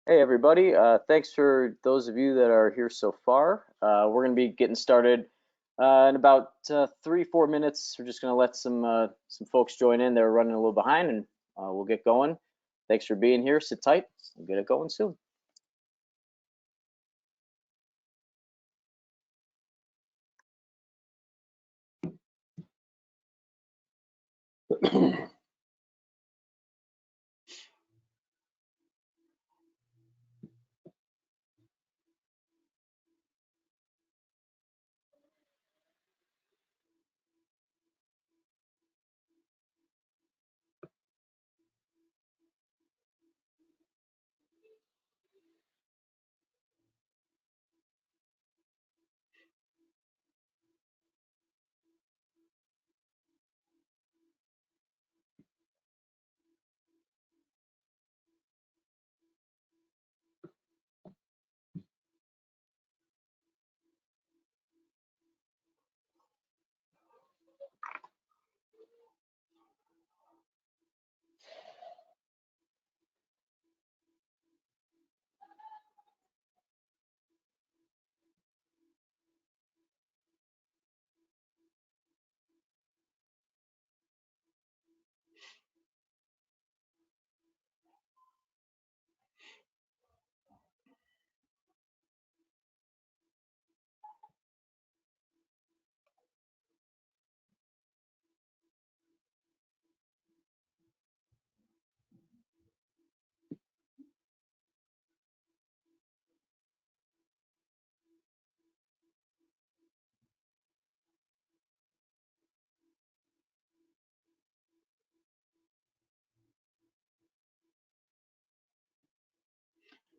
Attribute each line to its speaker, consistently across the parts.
Speaker 1: Hey everybody, thanks for those of you that are here so far. We're going to be getting started in about 3-4 minutes. We're just going to let some folks join in. They're running a little behind, and we'll get going. Thanks for being here. Sit tight. We'll get it going soon.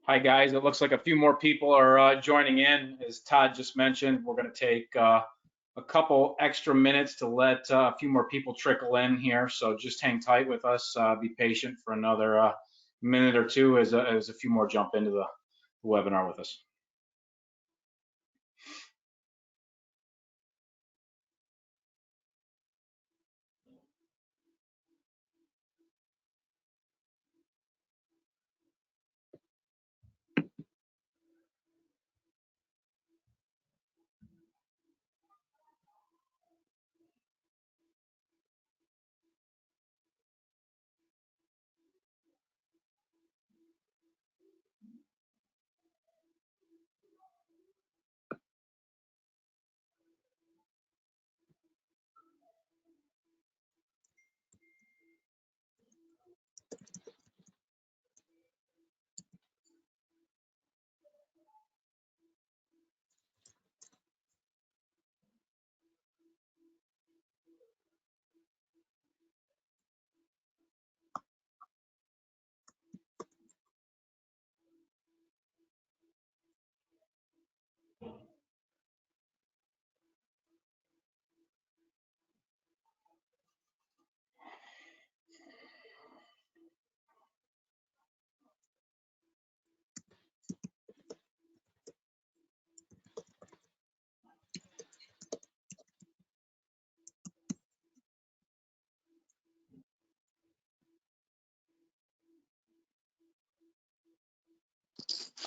Speaker 2: Hi, guys. It looks like a few more people are joining in. As Todd just mentioned, we're going to take a couple extra minutes to let a few more people trickle in here. So just hang tight with us. Be patient for another minute or two as a few more jump into the webinar with us.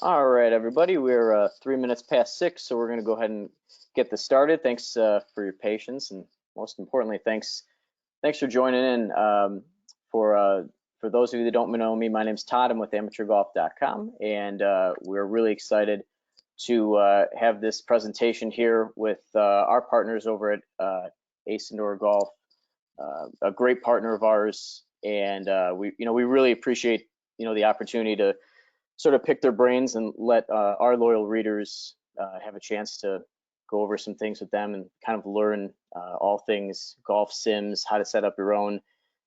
Speaker 1: All right, everybody, we're 3 minutes past 6, so we're going to go ahead and get this started. Thanks for your patience, and most importantly, thanks for joining in. For those of you that don't know me, my name's Todd. I'm with AmateurGolf.com, and we're really excited to have this presentation here with our partners over at Ace Indoor Golf, a great partner of ours, and we really appreciate the opportunity to sort of pick their brains and let our loyal readers have a chance to go over some things with them and kind of learn all things golf sims, how to set up your own,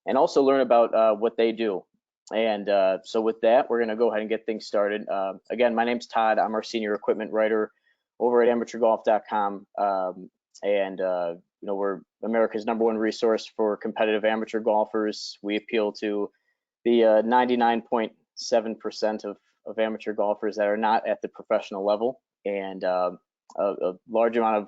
Speaker 1: and also learn about what they do. And so with that, we're going to go ahead and get things started. Again, my name's Todd. I'm our senior equipment writer over at AmateurGolf.com. And we're America's #1 resource for competitive amateur golfers. We appeal to the 99.7% of amateur golfers that are not at the professional level, and a large amount of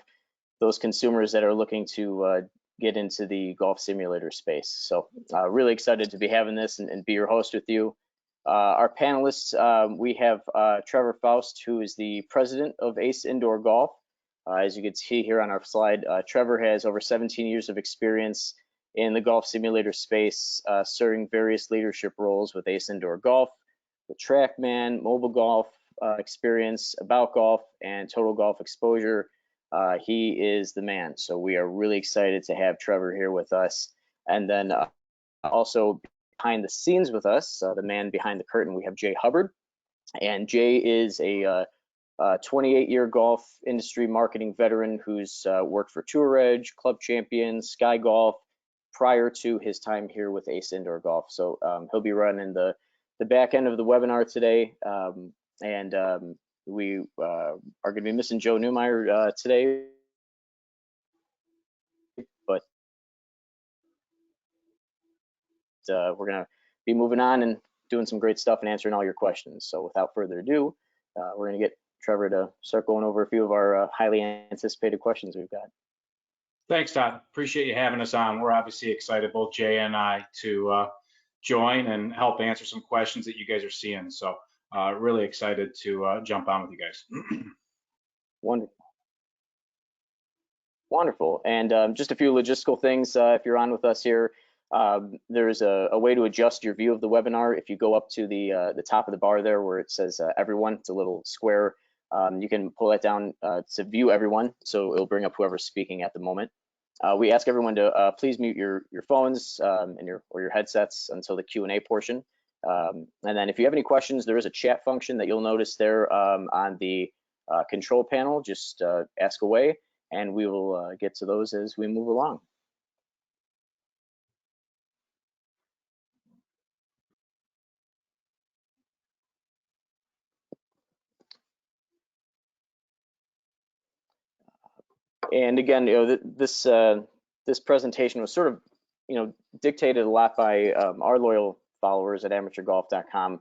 Speaker 1: those consumers that are looking to get into the golf simulator space. So really excited to be having this and be your host with you. Our panelists, we have Trevor Faust, who is the president of Ace Indoor Golf. As you can see here on our slide, Trevor has over 17 years of experience in the golf simulator space, serving various leadership roles with Ace Indoor Golf, the TrackMan, mobile golf experience, About Golf, and Total Golf Exposure. He is the man. So we are really excited to have Trevor here with us. And then also behind the scenes with us, the man behind the curtain, we have Jay Hubbard. And Jay is a 28-year golf industry marketing veteran who's worked for Tour Edge, Club Champions, Sky Golf prior to his time here with Ace Indoor Golf. So he'll be running the back end of the webinar today. We are going to be missing Joe Newmeyer today, but we're going to be moving on and doing some great stuff and answering all your questions. So without further ado, we're going to get Trevor to start going over a few of our highly anticipated questions we've got.
Speaker 2: Thanks, Todd. Appreciate you having us on. We're obviously excited, both Jay and I, to join and help answer some questions that you guys are seeing. So really excited to jump on with you guys.
Speaker 1: Wonderful. And just a few logistical things if you're on with us here. There's a way to adjust your view of the webinar. If you go up to the top of the bar there where it says everyone, it's a little square. You can pull that down to view everyone, so it'll bring up whoever's speaking at the moment. We ask everyone to please mute your phones and your headsets until the Q&A portion. And then if you have any questions, there is a chat function that you'll notice there on the control panel. Just ask away, and we will get to those as we move along. And again, this presentation was sort of, dictated a lot by our loyal followers at AmateurGolf.com.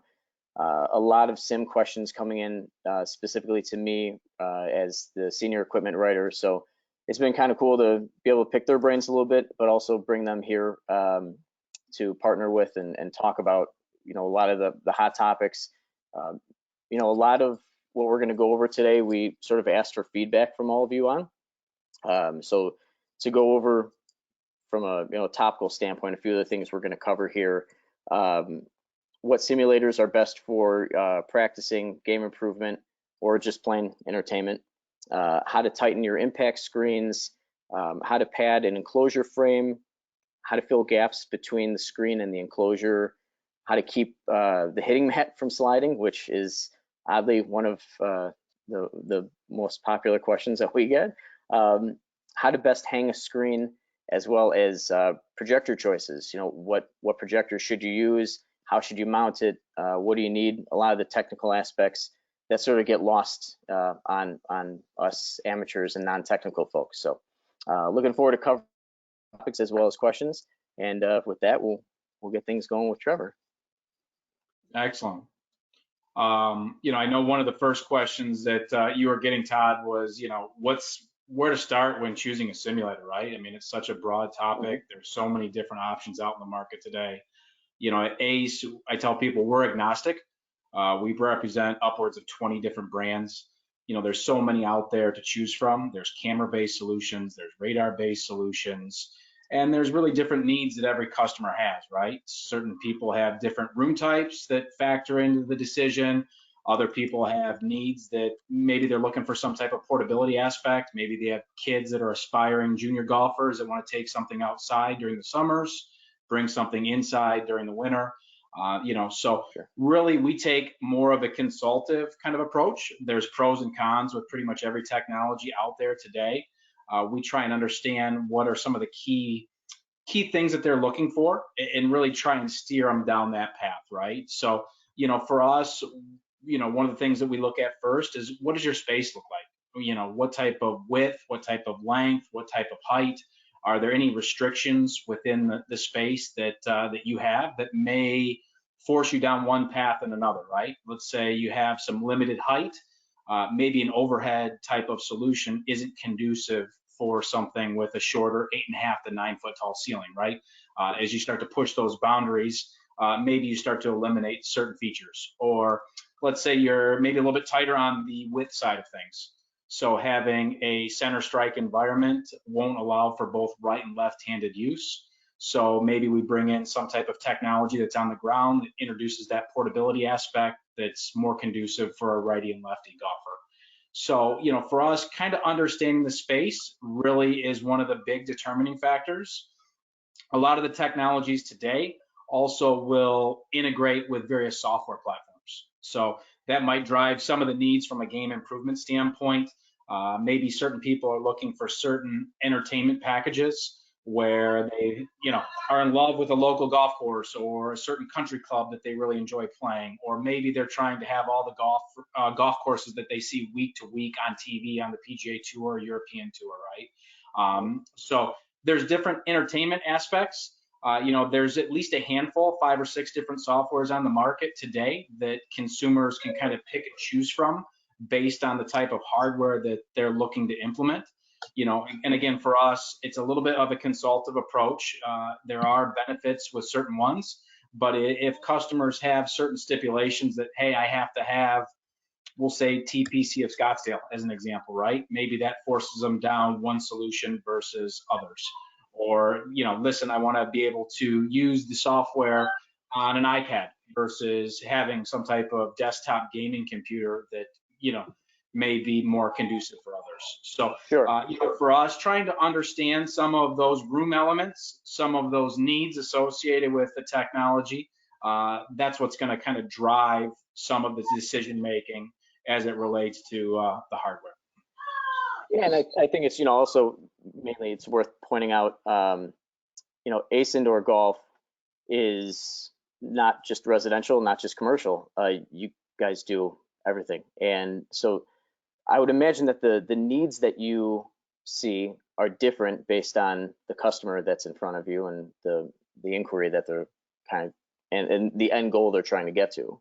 Speaker 1: A lot of sim questions coming in specifically to me as the senior equipment writer. So it's been kind of cool to be able to pick their brains a little bit, but also bring them here to partner with and talk about, a lot of the hot topics. A lot of what we're going to go over today, we sort of asked for feedback from all of you on. So to go over from a topical standpoint, a few of the things we're going to cover here. What simulators are best for practicing game improvement or just plain entertainment, how to tighten your impact screens, how to pad an enclosure frame, how to fill gaps between the screen and the enclosure, how to keep the hitting mat from sliding, which is oddly one of the most popular questions that we get, how to best hang a screen, as well as projector choices. What projector should you use? How should you mount it? What do you need? A lot of the technical aspects that sort of get lost on us amateurs and non-technical folks. So looking forward to covering topics as well as questions. And with that, we'll get things going with Trevor.
Speaker 2: Excellent. I know one of the first questions that you were getting, Todd, was, where to start when choosing a simulator, right? I mean, it's such a broad topic. There's so many different options out in the market today. At Ace, I tell people we're agnostic. We represent upwards of 20 different brands. There's so many out there to choose from. There's camera-based solutions, there's radar-based solutions, and there's really different needs that every customer has, right? Certain people have different room types that factor into the decision. Other people have needs that maybe they're looking for some type of portability aspect. Maybe they have kids that are aspiring junior golfers that want to take something outside during the summers, bring something inside during the winter. So really we take more of a consultative kind of approach. There's pros and cons with pretty much every technology out there today. We try and understand what are some of the key things that they're looking for and really try and steer them down that path, right? So, for us, one of the things that we look at first is, what does your space look like? What type of width, what type of length, what type of height? Are there any restrictions within the space that you have that may force you down one path and another, right? Let's say you have some limited height, maybe an overhead type of solution isn't conducive for something with a shorter 8.5 to 9 foot tall ceiling, right? As you start to push those boundaries, maybe you start to eliminate certain features. Or let's say you're maybe a little bit tighter on the width side of things. So having a center strike environment won't allow for both right and left-handed use. So maybe we bring in some type of technology that's on the ground that introduces that portability aspect that's more conducive for a righty and lefty golfer. So, for us, kind of understanding the space really is one of the big determining factors. A lot of the technologies today also will integrate with various software platforms. So that might drive some of the needs from a game improvement standpoint. Maybe certain people are looking for certain entertainment packages where they, are in love with a local golf course or a certain country club that they really enjoy playing, or maybe they're trying to have all the golf courses that they see week to week on TV on the PGA Tour or European Tour, right? So there's different entertainment aspects. There's at least a handful, 5 or 6 different softwares on the market today that consumers can kind of pick and choose from based on the type of hardware that they're looking to implement. And again, for us, it's a little bit of a consultative approach. There are benefits with certain ones, but if customers have certain stipulations that, hey, I have to have, we'll say TPC of Scottsdale as an example, right? Maybe that forces them down one solution versus others. Or, listen, I want to be able to use the software on an iPad versus having some type of desktop gaming computer that, may be more conducive for others. So,
Speaker 1: Sure.
Speaker 2: For us, trying to understand some of those room elements, some of those needs associated with the technology, that's what's going to kind of drive some of the decision making as it relates to the hardware.
Speaker 1: Yeah, and I think it's, also mainly it's worth pointing out, Ace Indoor Golf is not just residential, not just commercial. You guys do everything. And so I would imagine that the needs that you see are different based on the customer that's in front of you and the inquiry that they're kind of, and the end goal they're trying to get to.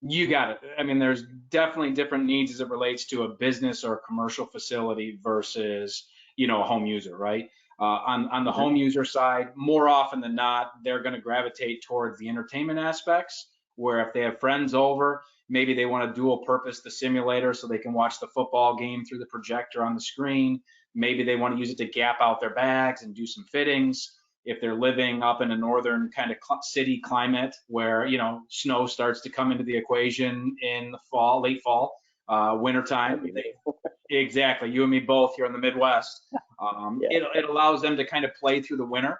Speaker 2: You got it. I mean, there's definitely different needs as it relates to a business or a commercial facility versus, a home user, right? On the home user side, more often than not, they're going to gravitate towards the entertainment aspects, where if they have friends over, maybe they want to dual purpose the simulator so they can watch the football game through the projector on the screen. Maybe they want to use it to gap out their bags and do some fittings. If they're living up in a northern kind of city climate where, snow starts to come into the equation in the fall, late fall, wintertime. Exactly. You and me both here in the Midwest. It allows them to kind of play through the winter.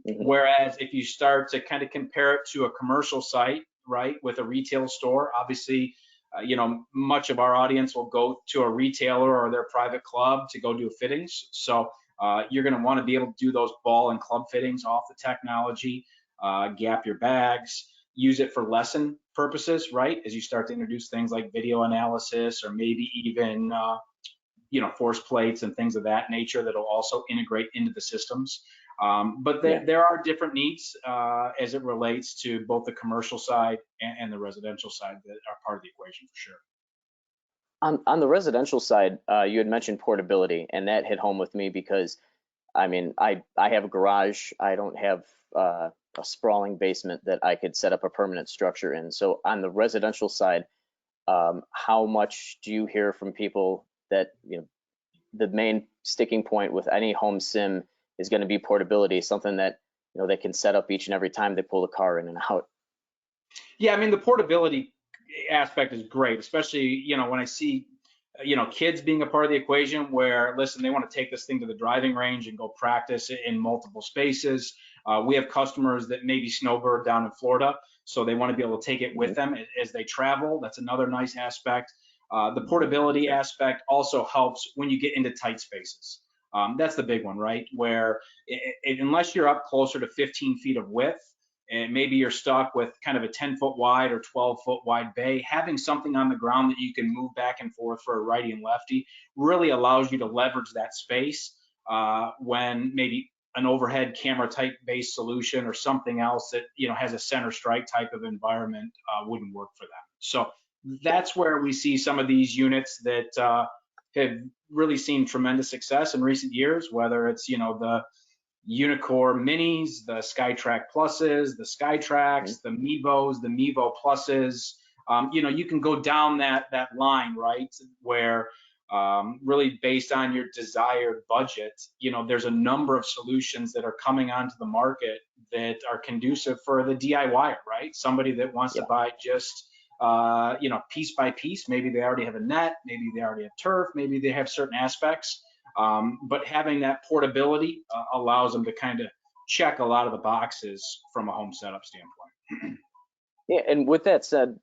Speaker 2: Whereas if you start to kind of compare it to a commercial site, right, with a retail store, obviously, much of our audience will go to a retailer or their private club to go do fittings. So you're going to want to be able to do those ball and club fittings off the technology, gap your bags, use it for lesson purposes, right? As you start to introduce things like video analysis or maybe even, force plates and things of that nature that'll also integrate into the systems. But there are different needs as it relates to both the commercial side and the residential side that are part of the equation for sure.
Speaker 1: On the residential side, you had mentioned portability, and that hit home with me because, I mean, I have a garage. I don't have a sprawling basement that I could set up a permanent structure in. So on the residential side, how much do you hear from people that, the main sticking point with any home sim is going to be portability, something that, they can set up each and every time they pull the car in and out?
Speaker 2: Yeah, I mean, the portability aspect is great, especially, when I see, kids being a part of the equation where, listen, they want to take this thing to the driving range and go practice in multiple spaces. We have customers that maybe snowbird down in Florida, so they want to be able to take it with them as they travel. That's another nice aspect. The portability aspect also helps when you get into tight spaces. That's the big one, right? Where unless you're up closer to 15 feet of width, and maybe you're stuck with kind of a 10-foot wide or 12-foot wide bay, having something on the ground that you can move back and forth for a righty and lefty really allows you to leverage that space when maybe an overhead camera type based solution or something else that has a center strike type of environment wouldn't work for them. So that's where we see some of these units that have really seen tremendous success in recent years, whether it's the Unicore Minis, the SkyTrack Pluses, the SkyTracks, the Mevos, the Mevo Pluses. You can go down that line, right? Where really based on your desired budget, there's a number of solutions that are coming onto the market that are conducive for the DIY, right? Somebody that wants to buy just piece by piece. Maybe they already have a net, maybe they already have turf, maybe they have certain aspects. But having that portability allows them to kind of check a lot of the boxes from a home setup standpoint.
Speaker 1: Yeah, and with that said,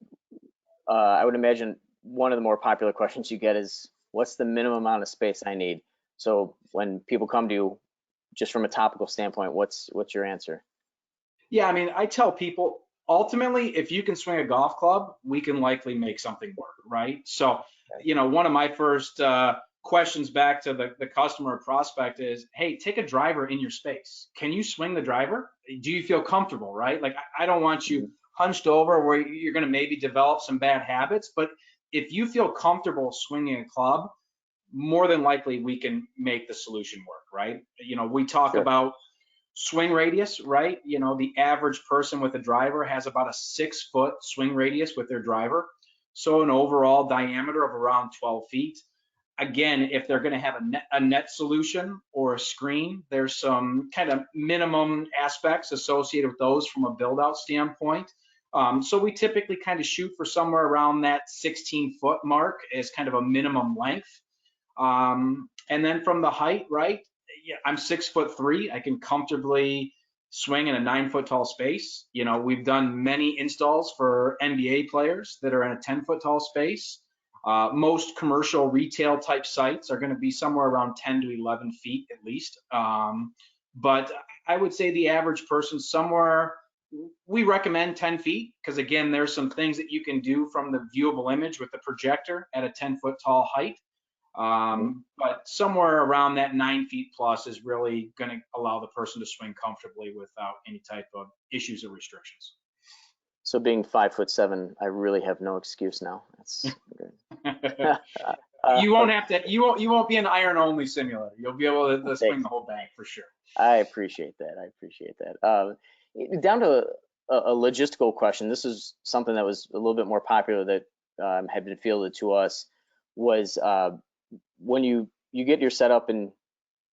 Speaker 1: I would imagine one of the more popular questions you get is, what's the minimum amount of space I need? So when people come to you, just from a topical standpoint, what's your answer?
Speaker 2: Yeah, I mean, I tell people, ultimately, if you can swing a golf club, we can likely make something work, right? So, one of my first questions back to the customer or prospect is, hey, take a driver in your space. Can you swing the driver? Do you feel comfortable, right? Like, I don't want you hunched over where you're going to maybe develop some bad habits, but if you feel comfortable swinging a club, more than likely we can make the solution work, right? We talk about swing radius, right? The average person with a driver has about a 6-foot swing radius with their driver. So an overall diameter of around 12 feet. Again, if they're going to have a net solution or a screen, there's some kind of minimum aspects associated with those from a build out standpoint. So we typically kind of shoot for somewhere around that 16-foot mark as kind of a minimum length. And then from the height, right? Yeah, I'm 6'3". I can comfortably swing in a 9-foot tall space. We've done many installs for NBA players that are in a 10-foot tall space. Most commercial retail type sites are going to be somewhere around 10 to 11 feet at least. But I would say the average person somewhere, we recommend 10 feet because again, there's some things that you can do from the viewable image with the projector at a 10-foot tall height. But somewhere around that 9 feet plus is really going to allow the person to swing comfortably without any type of issues or restrictions.
Speaker 1: So being 5'7", I really have no excuse now. That's good.
Speaker 2: You won't have to. You won't be an iron only simulator. You'll be able to swing the whole bag for sure.
Speaker 1: I appreciate that. Down to a logistical question. This is something that was a little bit more popular that had been fielded to us. Was when you get your setup and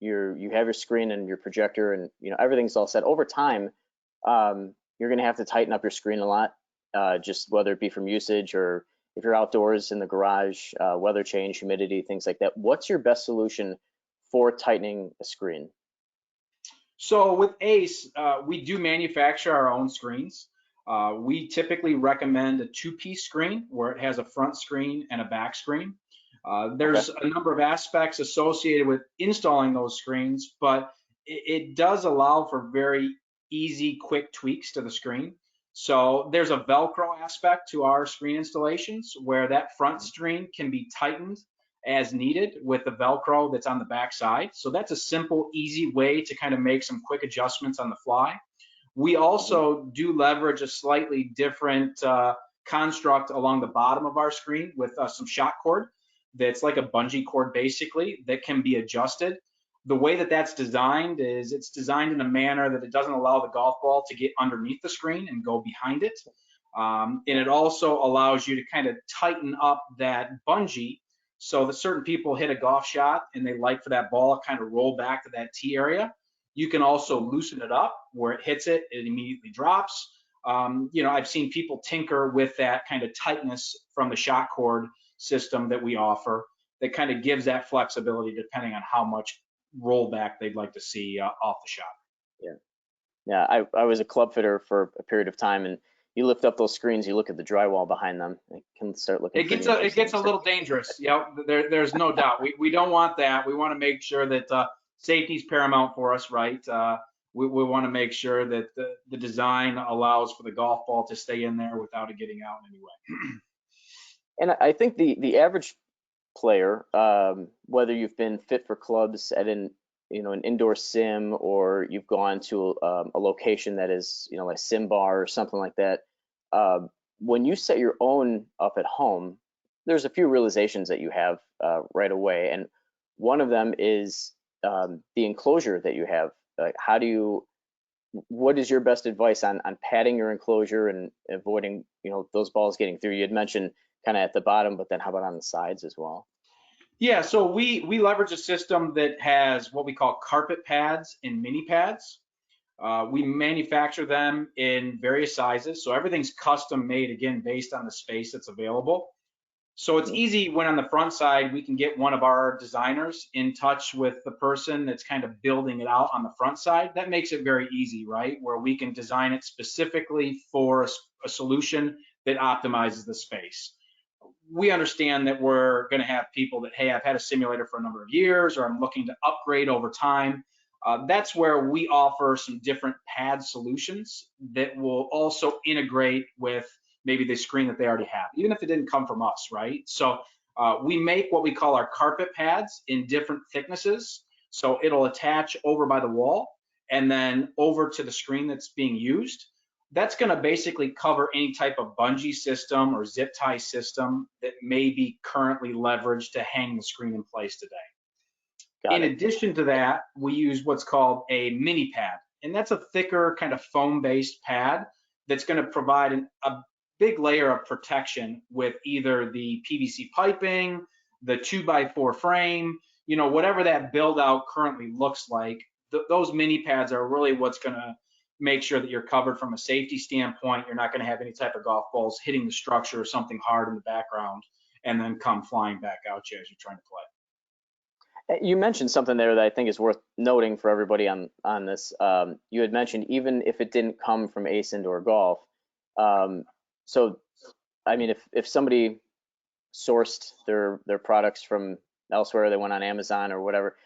Speaker 1: you have your screen and your projector and everything's all set. Over time, you're going to have to tighten up your screen a lot, just whether it be from usage or if you're outdoors in the garage, weather change, humidity, things like that. What's your best solution for tightening a screen?
Speaker 2: So with Ace, we do manufacture our own screens. We typically recommend a 2-piece screen where it has a front screen and a back screen. There's a number of aspects associated with installing those screens, but it does allow for very easy, quick tweaks to the screen. So there's a Velcro aspect to our screen installations where that front screen can be tightened as needed with the Velcro that's on the back side. So that's a simple, easy way to kind of make some quick adjustments on the fly. We also do leverage a slightly different construct along the bottom of our screen with some shock cord that's like a bungee cord basically that can be adjusted. The way that that's designed is it's designed in a manner that it doesn't allow the golf ball to get underneath the screen and go behind it. And it also allows you to kind of tighten up that bungee so that certain people hit a golf shot and they like for that ball to kind of roll back to that tee area. You can also loosen it up where it hits it, it immediately drops. I've seen people tinker with that kind of tightness from the shock cord system that we offer that kind of gives that flexibility depending on how much rollback they'd like to see off the shot.
Speaker 1: Yeah. I was a club fitter for a period of time, and you lift up those screens, you look at the drywall behind them, it can start looking.
Speaker 2: It gets a little dangerous. There's no doubt. We don't want that. We want to make sure that safety is paramount for us, right? We want to make sure that the design allows for the golf ball to stay in there without it getting out in any way.
Speaker 1: And I think the average player, whether you've been fit for clubs at an indoor sim or you've gone to a location that is like sim bar or something like that, when you set your own up at home, there's a few realizations that you have right away, and one of them is the enclosure that you have what is your best advice on padding your enclosure and avoiding, those balls getting through? You had mentioned kind of at the bottom, but then how about on the sides as well?
Speaker 2: Yeah, so we leverage a system that has what we call carpet pads and mini pads. We manufacture them in various sizes, so everything's custom made again based on the space that's available. So it's
Speaker 1: Mhm.
Speaker 2: easy when on the front side, we can get one of our designers in touch with the person that's kind of building it out on the front side. That makes it very easy, right? Where we can design it specifically for a solution that optimizes the space. We understand that we're going to have people that, hey, I've had a simulator for a number of years, or I'm looking to upgrade over time. That's where we offer some different pad solutions that will also integrate with maybe the screen that they already have, even if it didn't come from us, right? So we make what we call our carpet pads in different thicknesses. So it'll attach over by the wall and then over to the screen that's being used. That's going to basically cover any type of bungee system or zip tie system that may be currently leveraged to hang the screen in place today.
Speaker 1: Got
Speaker 2: In
Speaker 1: it.
Speaker 2: addition to that, we use what's called a mini pad, and that's a thicker kind of foam-based pad that's going to provide a big layer of protection with either the PVC piping, the 2x4 frame, whatever that build out currently looks like. Those mini pads are really what's going to make sure that you're covered from a safety standpoint. You're not going to have any type of golf balls hitting the structure or something hard in the background and then come flying back out you as you're trying to play.
Speaker 1: You mentioned something there that I think is worth noting for everybody on this. You had mentioned even if it didn't come from Ace Indoor Golf. Um, so, I mean, if somebody sourced their products from elsewhere, they went on Amazon or whatever,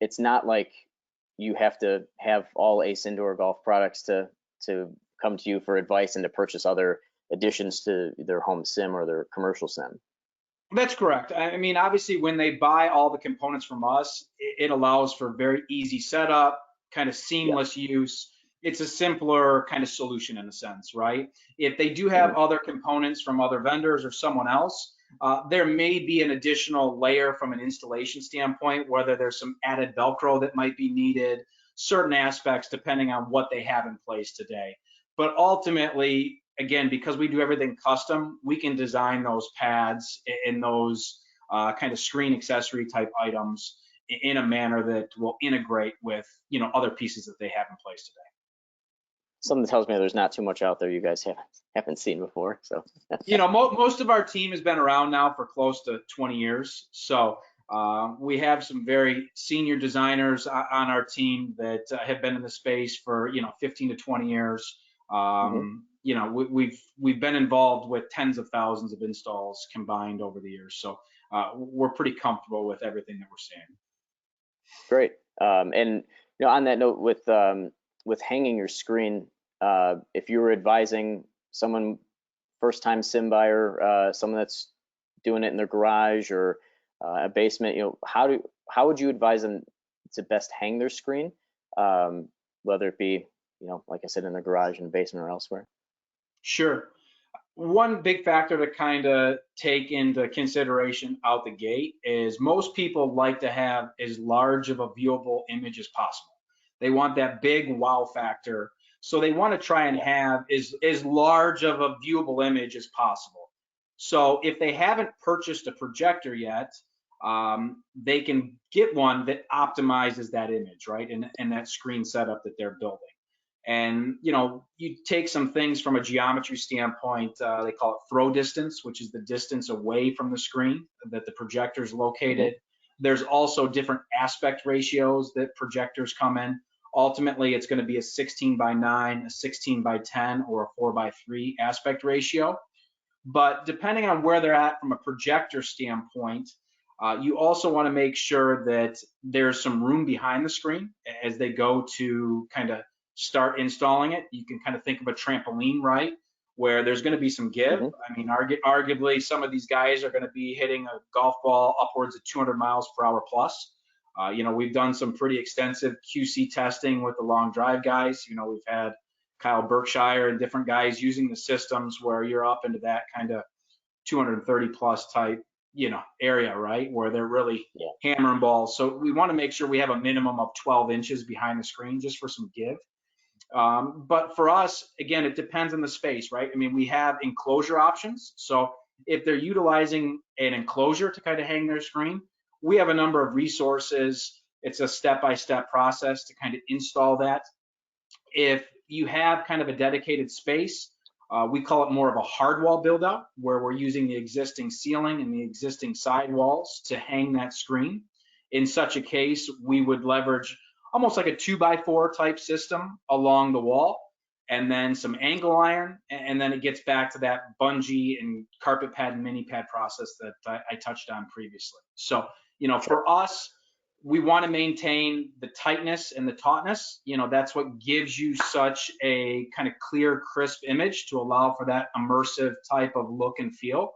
Speaker 1: it's not like you have to have all Ace Indoor Golf products to come to you for advice and to purchase other additions to their home sim or their commercial sim.
Speaker 2: That's correct. I mean, obviously, when they buy all the components from us, it allows for very easy setup, kind of
Speaker 1: Yeah.
Speaker 2: seamless use. It's a simpler kind of solution in a sense, right? If they do have
Speaker 1: Mhm.
Speaker 2: other components from other vendors or someone else, there may be an additional layer from an installation standpoint, whether there's some added Velcro that might be needed, certain aspects depending on what they have in place today. But ultimately, again, because we do everything custom, we can design those pads and those kind of screen accessory type items in a manner that will integrate with other pieces that they have in place today.
Speaker 1: Something tells me there's not too much out there you guys haven't seen before. So
Speaker 2: Most of our team has been around now for close to 20 years. So we have some very senior designers on our team that have been in the space for 15 to 20 years.
Speaker 1: mhm.
Speaker 2: We've been involved with tens of thousands of installs combined over the years. So we're pretty comfortable with everything that we're seeing.
Speaker 1: Great. And on that note, with hanging your screen, if you were advising someone first time sim buyer, someone that's doing it in their garage or a basement, how would you advise them to best hang their screen, whether it be like I said, in the garage, in the basement, or elsewhere?
Speaker 2: Sure. One big factor to kind of take into consideration out the gate is most people like to have as large of a viewable image as possible. They want that big wow factor. So they want to try and
Speaker 1: Yeah.
Speaker 2: have as large of a viewable image as possible. So if they haven't purchased a projector yet, they can get one that optimizes that image, right? And that screen setup that they're building. And you take some things from a geometry standpoint. They call it throw distance, which is the distance away from the screen that the projector is
Speaker 1: Hmm.
Speaker 2: located. There's also different aspect ratios that projectors come in. Ultimately, it's going to be a 16:9, a 16:10, or a 4:3 aspect ratio. But depending on where they're at from a projector standpoint, you also want to make sure that there's some room behind the screen as they go to kind of start installing it. You can kind of think of a trampoline, right? Where there's going to be some give.
Speaker 1: Hmm.
Speaker 2: I mean, arguably, some of these guys are going to be hitting a golf ball upwards of 200 miles per hour plus. We've done some pretty extensive QC testing with the long drive guys. We've had Kyle Berkshire and different guys using the systems where you're up into that kind of 230 plus type area, right, where they're really
Speaker 1: Yeah.
Speaker 2: hammering balls. So we want to make sure we have a minimum of 12 inches behind the screen just for some give. But for us, again, it depends on the space, right? I mean, we have enclosure options. So if they're utilizing an enclosure to kind of hang their screen, we have a number of resources. It's a step-by-step process to kind of install that. If you have kind of a dedicated space, we call it more of a hard wall build out, where we're using the existing ceiling and the existing side walls to hang that screen. In such a case, we would leverage almost like a 2x4 type system along the wall, and then some angle iron, and then it gets back to that bungee and carpet pad and mini pad process that I touched on previously. So, for us, we want to maintain the tightness and the tautness. That's what gives you such a kind of clear, crisp image to allow for that immersive type of look and feel.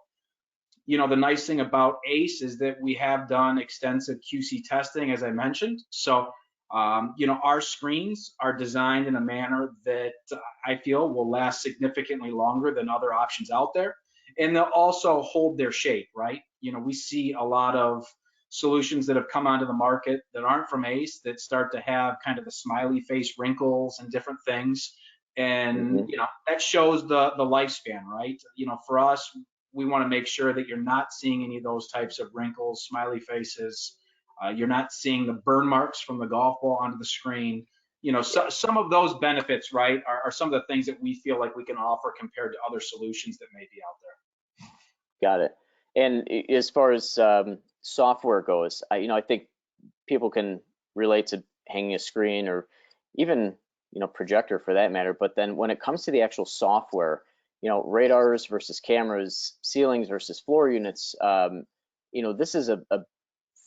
Speaker 2: The nice thing about ACE is that we have done extensive QC testing, as I mentioned. So, our screens are designed in a manner that I feel will last significantly longer than other options out there. And they'll also hold their shape, right? We see a lot of solutions that have come onto the market that aren't from ACE that start to have kind of the smiley face wrinkles and different things. And, that shows the lifespan, right? For us, we want to make sure that you're not seeing any of those types of wrinkles, smiley faces. You're not seeing the burn marks from the golf ball onto the screen. Some of those benefits, right, are some of the things that we feel like we can offer compared to other solutions that may be out there.
Speaker 1: Got it. And as far as software goes, I think people can relate to hanging a screen or even, projector for that matter. But then when it comes to the actual software, radars versus cameras, ceilings versus floor units, this is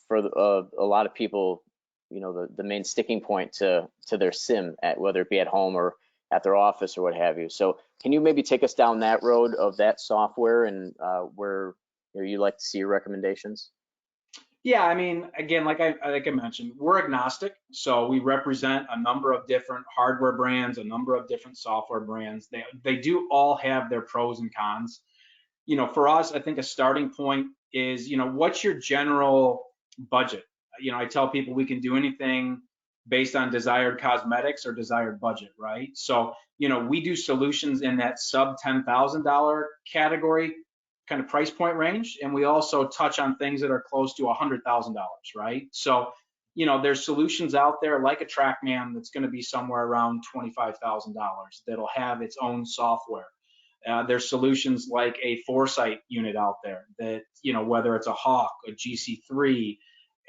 Speaker 1: for a lot of people, the main sticking point to their sim, whether it be at home or at their office or what have you. So can you maybe take us down that road of that software and where you like to see your recommendations?
Speaker 2: Yeah, I mean, again, like I mentioned, we're agnostic, so we represent a number of different hardware brands, a number of different software brands. They do all have their pros and cons. For us, I think a starting point is, what's your general budget? I tell people we can do anything based on desired cosmetics or desired budget, right? So, we do solutions in that sub $10,000 category kind of price point range, and we also touch on things that are close to $100,000, right? So, there's solutions out there like a TrackMan that's going to be somewhere around $25,000 that'll have its own software. There's solutions like a Foresight unit out there that, whether it's a Hawk, a GC3,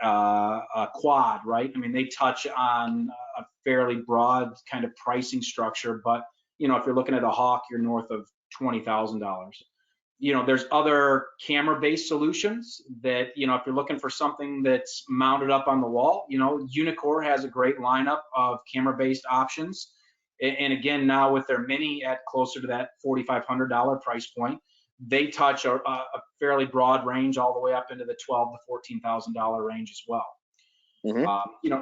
Speaker 2: a Quad, right? I mean, they touch on a fairly broad kind of pricing structure, but, if you're looking at a Hawk, you're north of $20,000. There's other camera-based solutions that, if you're looking for something that's mounted up on the wall, Unicore has a great lineup of camera-based options. And again, now with their mini at closer to that $4,500 price point, they touch a fairly broad range all the way up into the $12,000 to $14,000 range as well.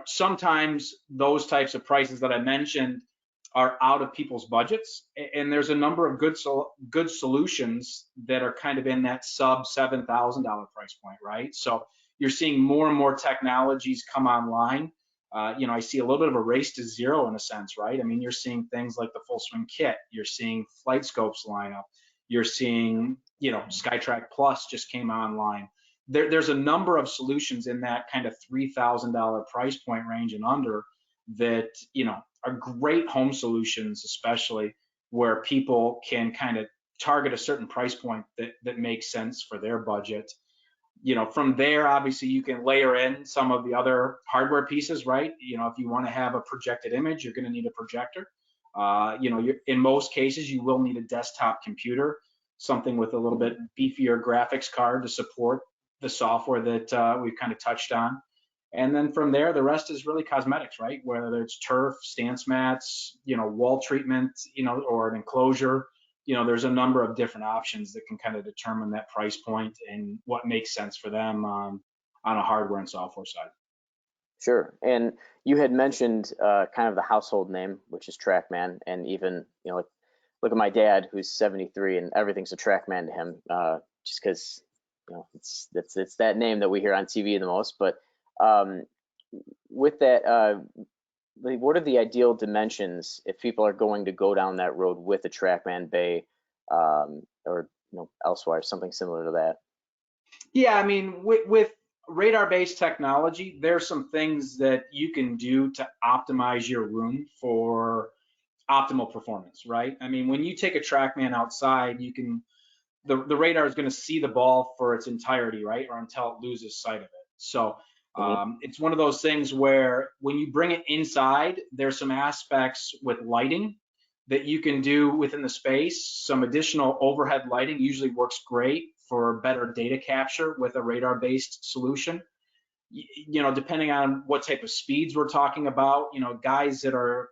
Speaker 2: Sometimes those types of prices that I mentioned are out of people's budgets, and there's a number of good solutions that are kind of in that sub $7,000 price point, right? So you're seeing more and more technologies come online. I see a little bit of a race to zero in a sense, right? I mean, you're seeing things like the Full Swing Kit, you're seeing Flight Scopes line up, you're seeing, SkyTrack Plus just came online. There's a number of solutions in that kind of $3,000 price point range and under that, are great home solutions, especially where people can kind of target a certain price point that makes sense for their budget. From there, obviously, you can layer in some of the other hardware pieces, right? If you want to have a projected image, you're going to need a projector. In most cases, you will need a desktop computer, something with a little bit beefier graphics card to support the software that we've kind of touched on. And then from there, the rest is really cosmetics, right? Whether it's turf, stance mats, wall treatment, or an enclosure. There's a number of different options that can kind of determine that price point and what makes sense for them on a hardware and software side.
Speaker 1: Sure. And you had mentioned kind of the household name, which is TrackMan, and even, look at my dad who's 73 and everything's a TrackMan to him, just because it's that name that we hear on TV the most. But um, with that, what are the ideal dimensions if people are going to go down that road with a TrackMan bay, or elsewhere, something similar to that?
Speaker 2: Yeah, I mean, with radar-based technology, there's some things that you can do to optimize your room for optimal performance, right? I mean, when you take a TrackMan outside, you can the radar is going to see the ball for its entirety, right, or until it loses sight of it. So
Speaker 1: Hmm.
Speaker 2: it's one of those things where when you bring it inside, there's some aspects with lighting that you can do within the space. Some additional overhead lighting usually works great for better data capture with a radar-based solution. Depending on what type of speeds we're talking about, guys that are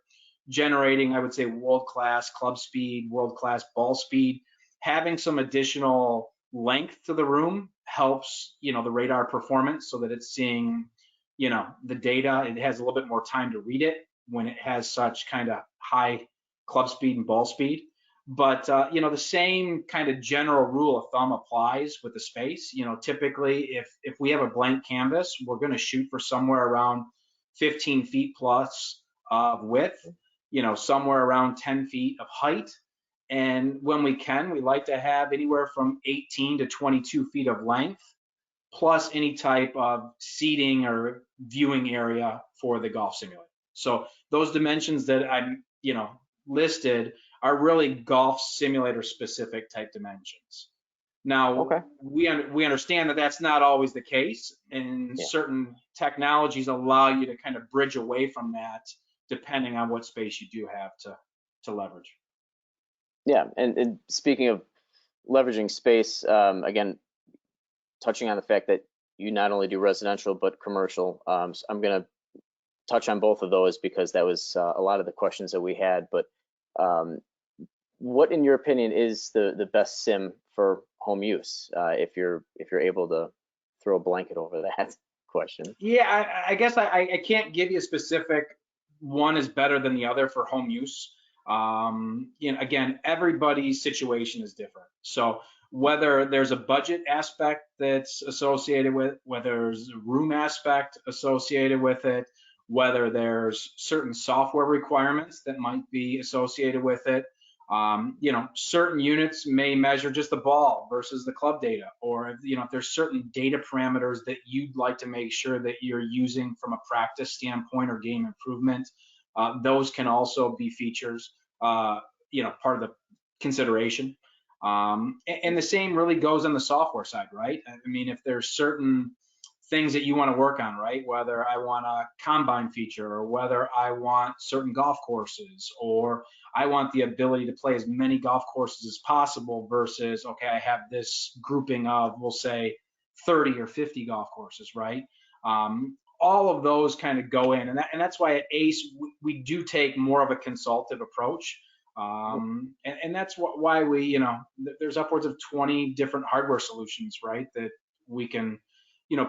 Speaker 2: generating, I would say, world-class club speed, world-class ball speed, having some additional length to the room helps, the radar performance so that it's seeing, the data. It has a little bit more time to read it when it has such kind of high club speed and ball speed. But the same kind of general rule of thumb applies with the space. Typically, if we have a blank canvas, we're going to shoot for somewhere around 15 feet plus of width. Somewhere around 10 feet of height. And when we can, we like to have anywhere from 18 to 22 feet of length, plus any type of seating or viewing area for the golf simulator. So those dimensions that I'm, listed are really golf simulator specific type dimensions. Now,
Speaker 1: Okay.
Speaker 2: we understand that that's not always the case, and
Speaker 1: Yeah.
Speaker 2: certain technologies allow you to kind of bridge away from that depending on what space you do have to leverage.
Speaker 1: Yeah. And speaking of leveraging space, again, touching on the fact that you not only do residential but commercial. So I'm going to touch on both of those because that was a lot of the questions that we had. But um, what, in your opinion, is the best sim for home use? If you're able to throw a blanket over that question.
Speaker 2: Yeah, I guess I can't give you a specific one is better than the other for home use. Again, everybody's situation is different. So whether there's a budget aspect that's associated with, whether there's a room aspect associated with it, whether there's certain software requirements that might be associated with it. Certain units may measure just the ball versus the club data, or if there's certain data parameters that you'd like to make sure that you're using from a practice standpoint or game improvement, those can also be features, part of the consideration. And the same really goes on the software side, right? I mean, if there's certain things that you want to work on, right? Whether I want a combine feature, or whether I want certain golf courses, or I want the ability to play as many golf courses as possible versus, okay, I have this grouping of, we'll say, 30 or 50 golf courses, right? All of those kind of go in. And that's why at ACE, we do take more of a consultative approach. And that's why there's upwards of 20 different hardware solutions, right? That we can,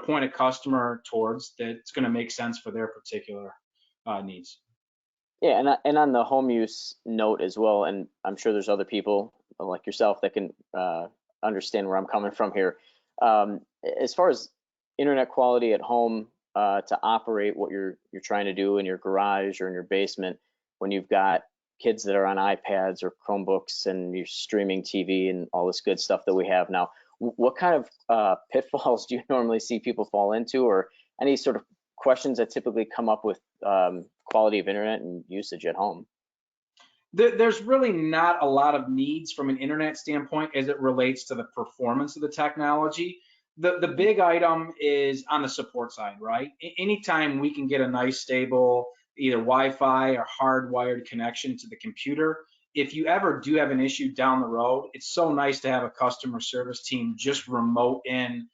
Speaker 2: point a customer towards that's going to make sense for their particular needs.
Speaker 1: Yeah, and on the home use note as well, and I'm sure there's other people like yourself that can understand where I'm coming from here. As far as internet quality at home, to operate what you're trying to do in your garage or in your basement, when you've got kids that are on iPads or Chromebooks and you're streaming TV and all this good stuff that we have now, what kind of pitfalls do you normally see people fall into, or any sort of questions that typically come up with quality of internet and usage at home?
Speaker 2: There's really not a lot of needs from an internet standpoint as it relates to the performance of the technology. The big item is on the support side, right? Anytime we can get a nice stable either Wi-Fi or hardwired connection to the computer, if you ever do have an issue down the road, it's so nice to have a customer service team just remote in,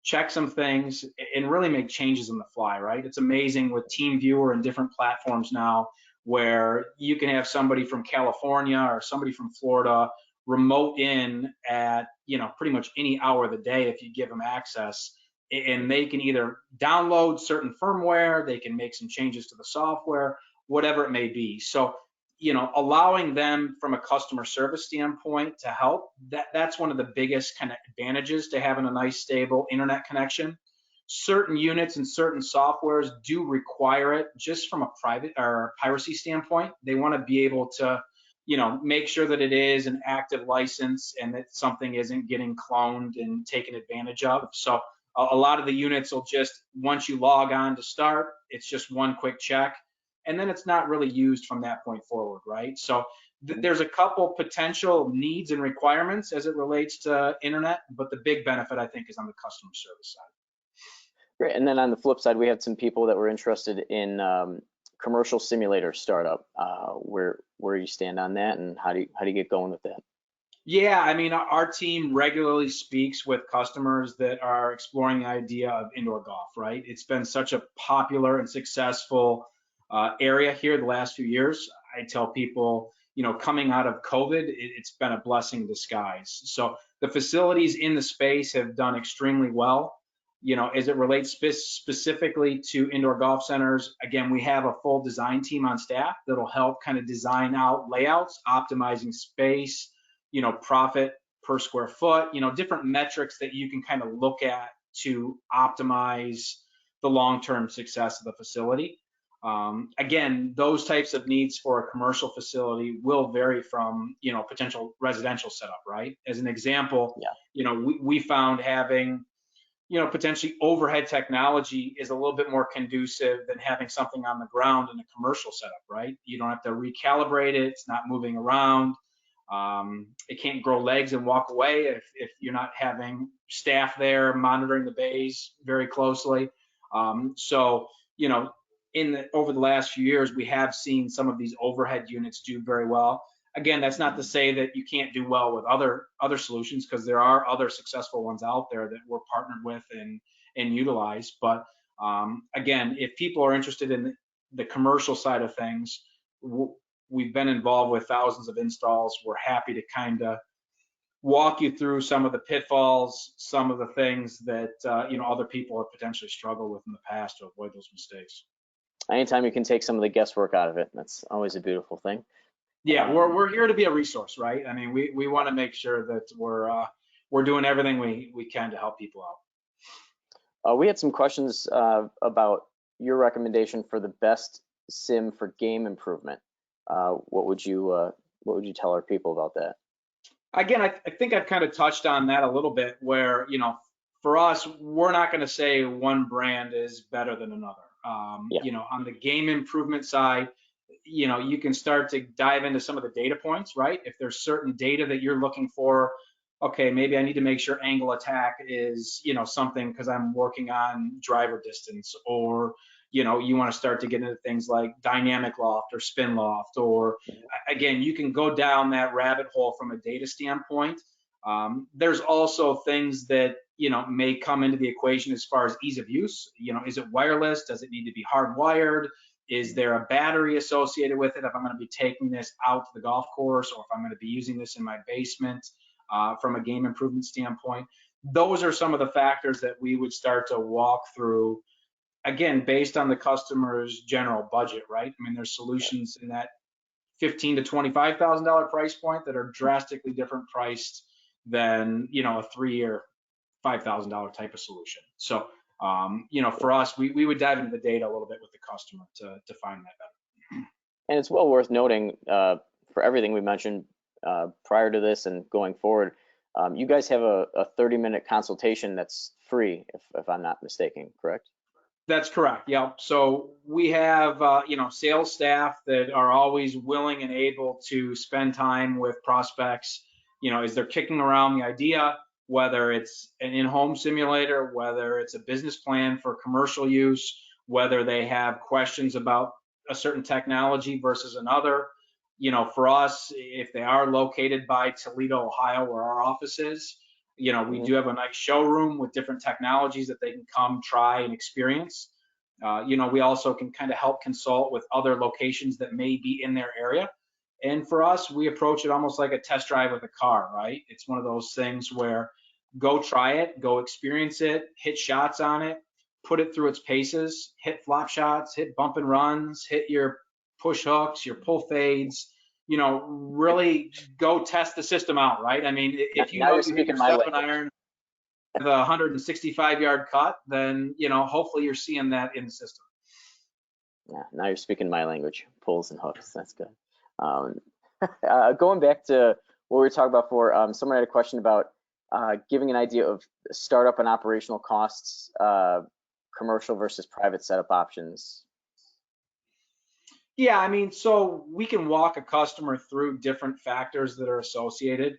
Speaker 2: check some things, and really make changes on the fly, right? It's amazing with TeamViewer and different platforms now where you can have somebody from California or somebody from Florida remote in at, pretty much any hour of the day if you give them access, and they can either download certain firmware, they can make some changes to the software, whatever it may be. So allowing them from a customer service standpoint to help, that's one of the biggest kind of advantages to having a nice stable internet connection. Certain units and certain softwares do require it just from a private or piracy standpoint. They want to be able to, make sure that it is an active license and that something isn't getting cloned and taken advantage of. So a lot of the units will just, once you log on to start, it's just one quick check, and then it's not really used from that point forward, right? So there's a couple potential needs and requirements as it relates to internet, but the big benefit, I think, is on the customer service side.
Speaker 1: Great. And then on the flip side, we had some people that were interested in commercial simulator startup. Where you stand on that, and how do you get going with that?
Speaker 2: Yeah, I mean, our team regularly speaks with customers that are exploring the idea of indoor golf, right? It's been such a popular and successful area here the last few years. I tell people, coming out of COVID, it's been a blessing in disguise. So the facilities in the space have done extremely well. As it relates specifically to indoor golf centers, again, we have a full design team on staff that'll help kind of design out layouts, optimizing space, profit per square foot, different metrics that you can kind of look at to optimize the long-term success of the facility. Again, those types of needs for a commercial facility will vary from, potential residential setup, right? As an example,
Speaker 1: Yeah.
Speaker 2: we found having, potentially overhead technology is a little bit more conducive than having something on the ground in a commercial setup, right? You don't have to recalibrate it. It's not moving around. It can't grow legs and walk away if you're not having staff there monitoring the bays very closely. So, over the last few years, we have seen some of these overhead units do very well. Again, that's not to say that you can't do well with other solutions, because there are other successful ones out there that we're partnered with and utilize. But again, if people are interested in the commercial side of things, we've been involved with thousands of installs. We're happy to kind of walk you through some of the pitfalls, some of the things that other people have potentially struggled with in the past to avoid those mistakes.
Speaker 1: Anytime you can take some of the guesswork out of it, that's always a beautiful thing.
Speaker 2: Yeah, we're here to be a resource, right? I mean, we want to make sure that we're doing everything we can to help people out.
Speaker 1: We had some questions about your recommendation for the best sim for game improvement. What would you tell our people about that?
Speaker 2: Again, I think I've kind of touched on that a little bit, where for us, we're not going to say one brand is better than another. On the game improvement side, you can start to dive into some of the data points, right? If there's certain data that you're looking for, okay, maybe I need to make sure angle attack is, something because I'm working on driver distance, or, you want to start to get into things like dynamic loft or spin loft, or again, you can go down that rabbit hole from a data standpoint. There's also things that, may come into the equation as far as ease of use. Is it wireless? Does it need to be hardwired? Is there a battery associated with it if I'm going to be taking this out to the golf course, or if I'm going to be using this in my basement from a game improvement standpoint? Those are some of the factors that we would start to walk through, again, based on the customer's general budget, right? I mean, there's solutions in that $15,000 to $25,000 price point that are drastically different priced than, a 3 or $5,000 type of solution. So for us, we would dive into the data a little bit with the customer to find that better.
Speaker 1: And it's well worth noting for everything we mentioned prior to this and going forward, you guys have a 30-minute consultation that's free, if I'm not mistaken, correct?
Speaker 2: That's correct. Yeah. So we have sales staff that are always willing and able to spend time with prospects. As they're kicking around the idea, whether it's an in-home simulator, whether it's a business plan for commercial use, whether they have questions about a certain technology versus another. For us, if they are located by Toledo, Ohio, where our office is, we do have a nice showroom with different technologies that they can come try and experience. We also can kind of help consult with other locations that may be in their area. And for us, we approach it almost like a test drive with a car, right? It's one of those things where go try it, go experience it, hit shots on it, put it through its paces, hit flop shots, hit bump and runs, hit your push hooks, your pull fades, really go test the system out, right? I mean, if you
Speaker 1: Now
Speaker 2: know
Speaker 1: you're
Speaker 2: you hit
Speaker 1: speaking
Speaker 2: your
Speaker 1: my
Speaker 2: 7-iron with a 165-yard cut, then, hopefully you're seeing that in the system.
Speaker 1: Yeah, now you're speaking my language. Pulls and hooks. That's good. Um, going back to what we were talking about before, someone had a question about giving an idea of startup and operational costs, commercial versus private setup options.
Speaker 2: Yeah, I mean, so we can walk a customer through different factors that are associated.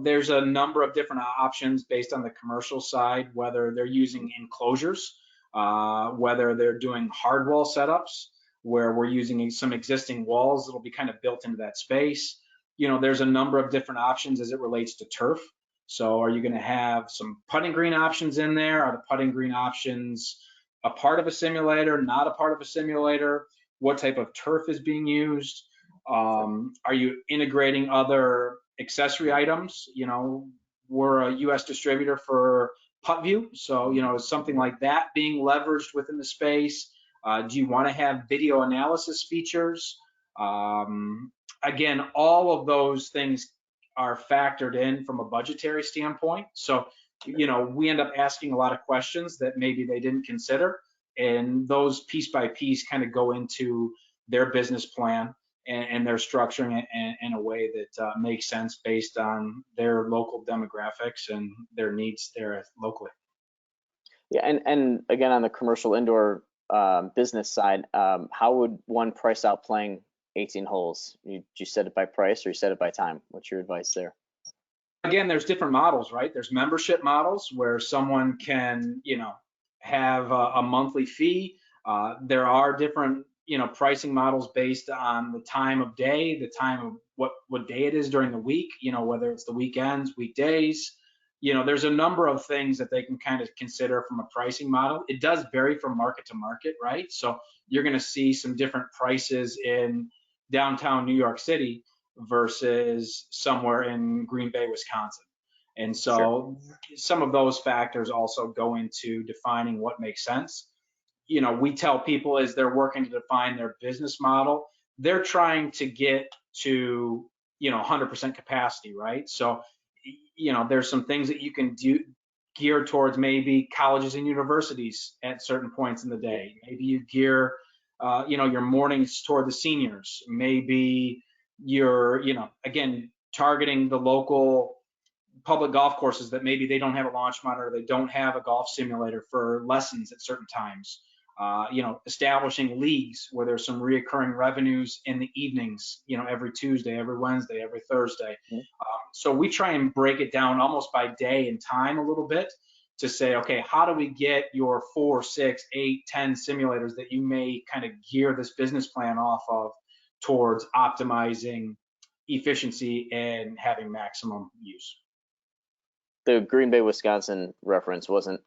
Speaker 2: There's a number of different options based on the commercial side, whether they're using enclosures, whether they're doing hard wall setups, where we're using some existing walls that'll be kind of built into that space. There's a number of different options as it relates to turf. So are you going to have some putting green options in there? Are the putting green options a part of a simulator, not a part of a simulator? What type of turf is being used? Are you integrating other accessory items? We're a US distributor for PutView, so is something like that being leveraged within the space? Do you want to have video analysis features? Again, all of those things are factored in from a budgetary standpoint. So we end up asking a lot of questions that maybe they didn't consider, and those piece by piece kind of go into their business plan, and they're structuring it in a way that makes sense based on their local demographics and their needs there locally.
Speaker 1: Yeah, and again on the commercial indoor business side, how would one price out playing 18 holes? You set it by price or you set it by time? What's your advice there?
Speaker 2: Again, there's different models, right? There's membership models where someone can, have a monthly fee. There are different, pricing models based on the time of day, the time of what day it is during the week, whether it's the weekends, weekdays. There's a number of things that they can kind of consider from a pricing model. It does vary from market to market, right? So you're going to see some different prices in downtown New York City versus somewhere in Green Bay, Wisconsin. And
Speaker 1: Sure.
Speaker 2: so some of those factors also go into defining what makes sense. We tell people as they're working to define their business model, they're trying to get to, 100% capacity, right? So, there's some things that you can do geared towards maybe colleges and universities at certain points in the day. Maybe you gear, your mornings toward the seniors. Maybe you're, again, targeting the local public golf courses that maybe they don't have a launch monitor, they don't have a golf simulator for lessons at certain times. Establishing leagues where there's some reoccurring revenues in the evenings, every Tuesday, every Wednesday, every Thursday. So we try and break it down almost by day and time a little bit to say, okay, how do we get your 4, 6, 8, 10 simulators that you may kind of gear this business plan off of towards optimizing efficiency and having maximum use.
Speaker 1: The Green Bay, Wisconsin reference wasn't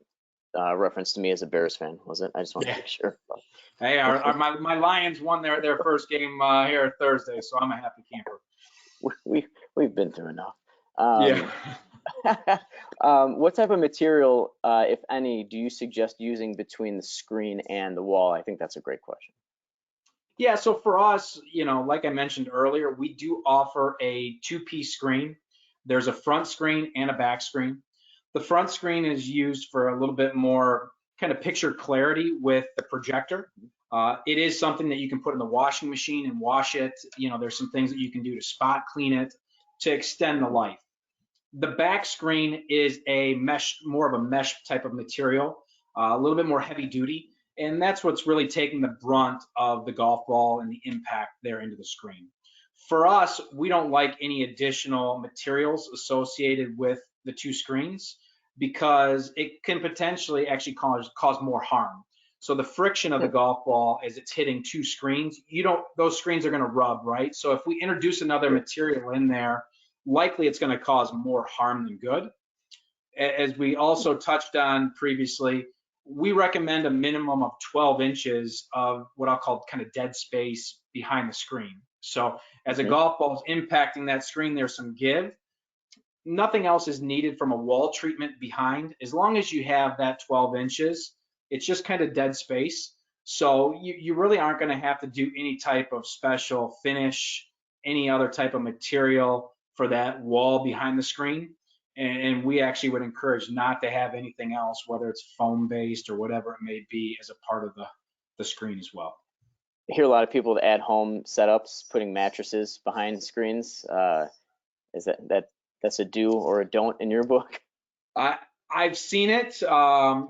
Speaker 1: reference to me as a Bears fan, was it? I just want to make sure.
Speaker 2: Hey, my Lions won their first game here Thursday, so I'm a happy camper.
Speaker 1: We've been through enough.
Speaker 2: Yeah.
Speaker 1: What type of material, if any, do you suggest using between the screen and the wall? I think that's a great question.
Speaker 2: Yeah, so for us, like I mentioned earlier, we do offer a 2-piece screen. There's a front screen and a back screen. The front screen is used for a little bit more kind of picture clarity with the projector. It is something that you can put in the washing machine and wash it. There's some things that you can do to spot clean it to extend the life. The back screen is more of a mesh type of material, a little bit more heavy duty. And that's what's really taking the brunt of the golf ball and the impact there into the screen. For us, we don't like any additional materials associated with the 2 screens because it can potentially actually cause more harm. So the friction of the golf ball as it's hitting 2 screens, those screens are going to rub, right? So if we introduce another material in there, likely it's going to cause more harm than good. As we also touched on previously, we recommend a minimum of 12 inches of what I'll call kind of dead space behind the screen. So as a golf ball is impacting that screen, there's some give. Nothing else is needed from a wall treatment behind. As long as you have that 12 inches, it's just kind of dead space. So you really aren't going to have to do any type of special finish, any other type of material for that wall behind the screen. And we actually would encourage not to have anything else, whether it's foam based or whatever it may be, as a part of the screen as well.
Speaker 1: I hear a lot of people with at-home setups putting mattresses behind screens. Is that's a do or a don't in your book?
Speaker 2: I I've seen it.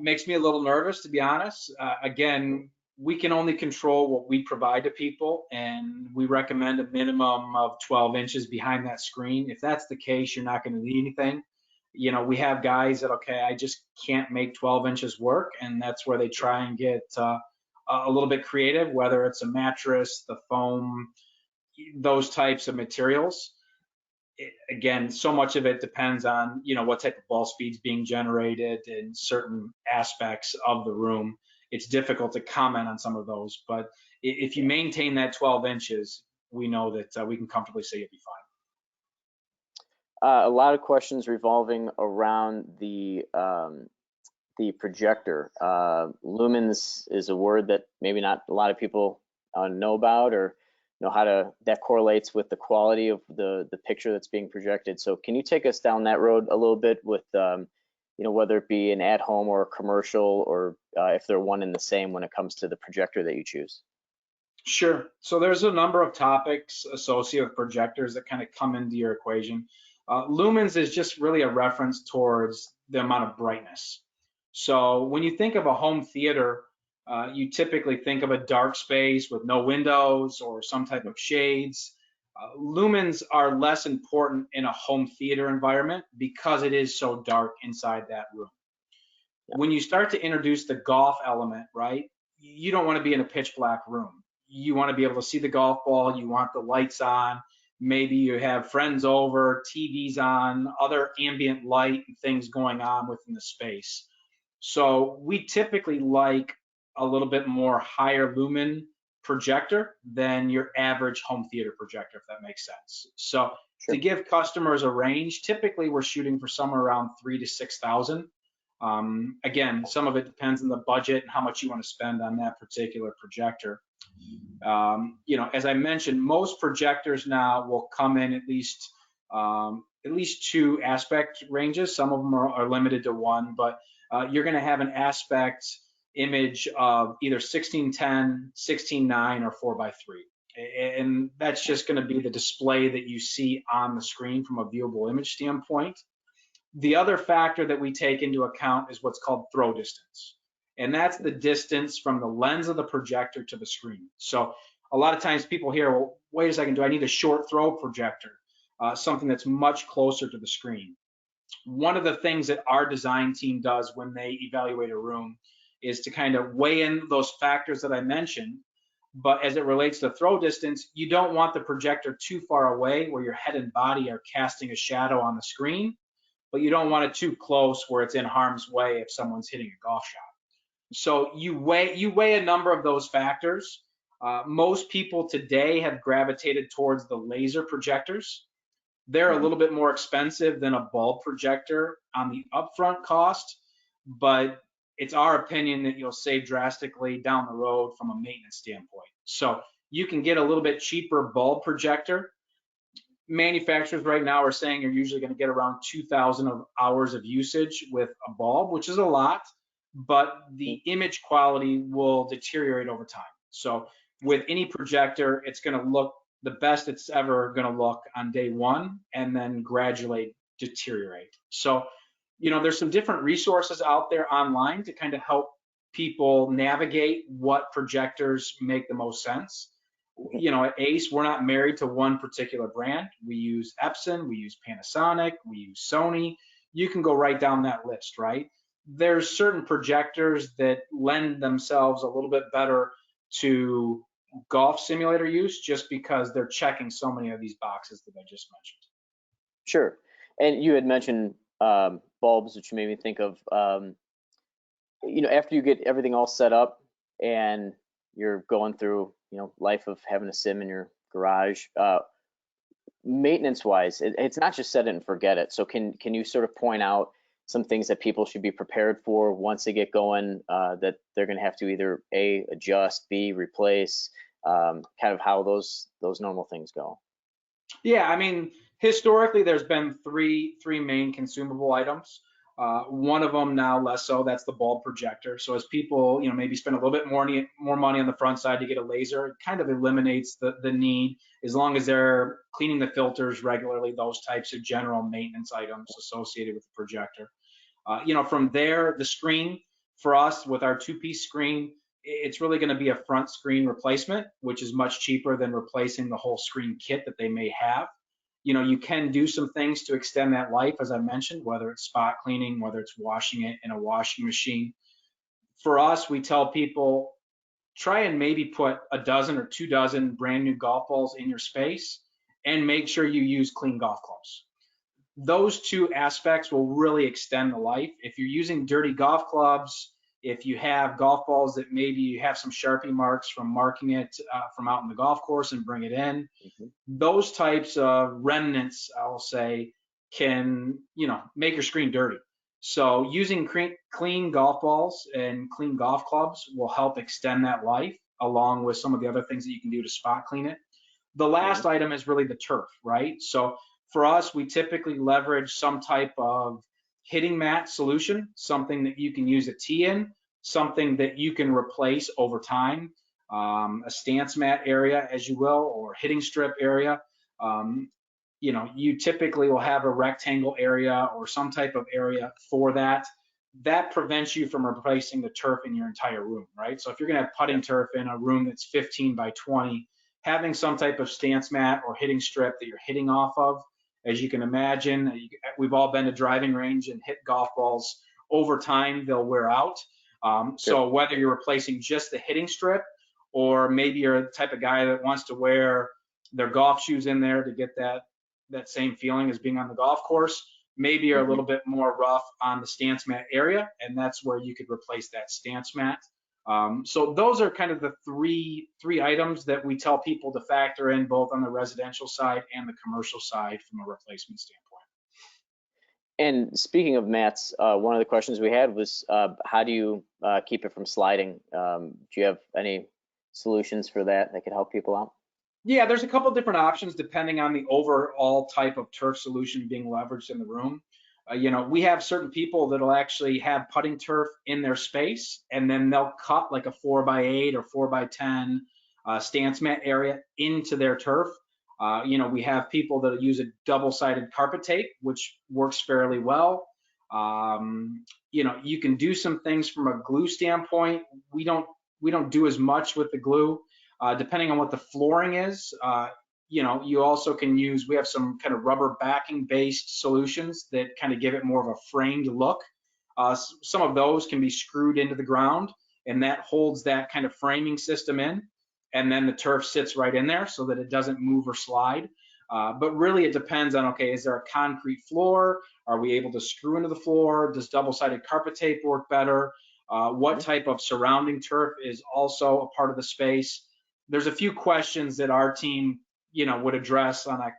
Speaker 2: Makes me a little nervous, to be honest. Again, we can only control what we provide to people, and we recommend a minimum of 12 inches behind that screen. If that's the case, you're not going to need anything. We have guys that, okay, I just can't make 12 inches work, and that's where they try and get a little bit creative, whether it's a mattress, the foam, those types of materials. Again, so much of it depends on, what type of ball speed's being generated in certain aspects of the room. It's difficult to comment on some of those, but if you maintain that 12 inches, we know that we can comfortably say you'll be fine.
Speaker 1: A lot of questions revolving around the projector. Lumens is a word that maybe not a lot of people know about or know how that correlates with the quality of the picture that's being projected. So can you take us down that road a little bit with whether it be an at-home or a commercial, or if they're one and the same when it comes to the projector that you choose?
Speaker 2: Sure. So there's a number of topics associated with projectors that kind of come into your equation. Lumens is just really a reference towards the amount of brightness. So when you think of a home theater, you typically think of a dark space with no windows or some type of shades. Lumens are less important in a home theater environment because it is so dark inside that room. When you start to introduce the golf element, right, you don't want to be in a pitch black room. You want to be able to see the golf ball. You want the lights on. Maybe you have friends over, TVs on, other ambient light and things going on within the space. So we typically like a little bit more higher lumen projector than your average home theater projector, if that makes sense. So
Speaker 1: Sure.
Speaker 2: to give customers a range, typically we're shooting for somewhere around 3,000 to 6,000. Again, some of it depends on the budget and how much you want to spend on that particular projector. As I mentioned, most projectors now will come in at least two aspect ranges. Some of them are limited to one, but you're going to have an aspect image of either 16:10, 16:9, or 4:3. And that's just going to be the display that you see on the screen from a viewable image standpoint. The other factor that we take into account is what's called throw distance. And that's the distance from the lens of the projector to the screen. So a lot of times people hear, well, wait a second, do I need a short throw projector? Something that's much closer to the screen. One of the things that our design team does when they evaluate a room is to kind of weigh in those factors that I mentioned. But as it relates to throw distance, you don't want the projector too far away where your head and body are casting a shadow on the screen, but you don't want it too close where it's in harm's way if someone's hitting a golf shot. So you weigh a number of those factors. Most people today have gravitated towards the laser projectors. They're a little bit more expensive than a bulb projector on the upfront cost, but it's our opinion that you'll save drastically down the road from a maintenance standpoint. So you can get a little bit cheaper bulb projector. Manufacturers right now are saying you're usually going to get around 2,000 hours of usage with a bulb, which is a lot, but the image quality will deteriorate over time. So with any projector, it's going to look the best it's ever going to look on day one and then gradually deteriorate. So, there's some different resources out there online to kind of help people navigate what projectors make the most sense. At Ace, we're not married to one particular brand. We use Epson, we use Panasonic, we use Sony. You can go right down that list, right? There's certain projectors that lend themselves a little bit better to golf simulator use just because they're checking so many of these boxes that I just mentioned.
Speaker 1: Sure. And you had mentioned bulbs, which made me think of, after you get everything all set up and you're going through, life of having a sim in your garage, maintenance wise, it's not just set it and forget it. So can you sort of point out some things that people should be prepared for once they get going, that they're going to have to either A, adjust, B, replace, kind of how those normal things go?
Speaker 2: Yeah, I mean, historically, there's been three main consumable items. One of them now less so. That's the bulb projector. So as people, maybe spend a little bit more money on the front side to get a laser, it kind of eliminates the need as long as they're cleaning the filters regularly. Those types of general maintenance items associated with the projector. From there, the screen for us with our two-piece screen, it's really going to be a front screen replacement, which is much cheaper than replacing the whole screen kit that they may have. You can do some things to extend that life, as I mentioned, whether it's spot cleaning, whether it's washing it in a washing machine. For us, we tell people try and maybe put a dozen or 2 dozen brand new golf balls in your space and make sure you use clean golf clubs. Those two aspects will really extend the life. If you're using dirty golf clubs, if you have golf balls that maybe you have some Sharpie marks from marking it from out in the golf course and bring it in, those types of remnants, I'll say, can, make your screen dirty. So using clean golf balls and clean golf clubs will help extend that life, along with some of the other things that you can do to spot clean it. The last item is really the turf, right? So for us, we typically leverage some type of hitting mat solution, something that you can use a tee in, something that you can replace over time, a stance mat area, as you will, or hitting strip area. You typically will have a rectangle area or some type of area for that. That prevents you from replacing the turf in your entire room, right? So if you're going to have putting turf in a room that's 15 by 20, having some type of stance mat or hitting strip that you're hitting off of, as you can imagine, we've all been to driving range and hit golf balls. Over time, they'll wear out. So whether you're replacing just the hitting strip, or maybe you're the type of guy that wants to wear their golf shoes in there to get that same feeling as being on the golf course, maybe you're a little bit more rough on the stance mat area, and that's where you could replace that stance mat. So those are kind of the three items that we tell people to factor in, both on the residential side and the commercial side from a replacement standpoint.
Speaker 1: And speaking of mats, one of the questions we had was, how do you keep it from sliding? Do you have any solutions for that could help people out?
Speaker 2: Yeah, there's a couple different options depending on the overall type of turf solution being leveraged in the room. We have certain people that'll actually have putting turf in their space, and then they'll cut like a 4x8 or 4x10 stance mat area into their turf. We have people that use a double-sided carpet tape, which works fairly well. You can do some things from a glue standpoint. We don't do as much with the glue. Depending on what the flooring is, you also can use, we have some kind of rubber backing based solutions that kind of give it more of a framed look. Some of those can be screwed into the ground, and that holds that kind of framing system in. And then the turf sits right in there so that it doesn't move or slide. But really it depends on, okay, is there a concrete floor? Are we able to screw into the floor? Does double-sided carpet tape work better? What type of surrounding turf is also a part of the space? There's a few questions that our team, would address on a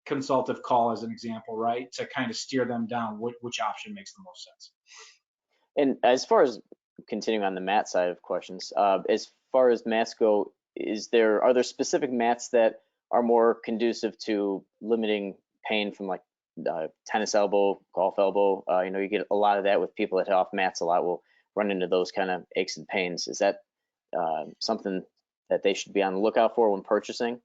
Speaker 2: consultative call, as an example, right? To kind of steer them down which option makes the most sense.
Speaker 1: And as far as continuing on the mat side of questions, as far as mats go, are there specific mats that are more conducive to limiting pain from like tennis elbow, golf elbow? You get a lot of that with people that hit off mats a lot will run into those kind of aches and pains. Is that something that they should be on the lookout for when purchasing?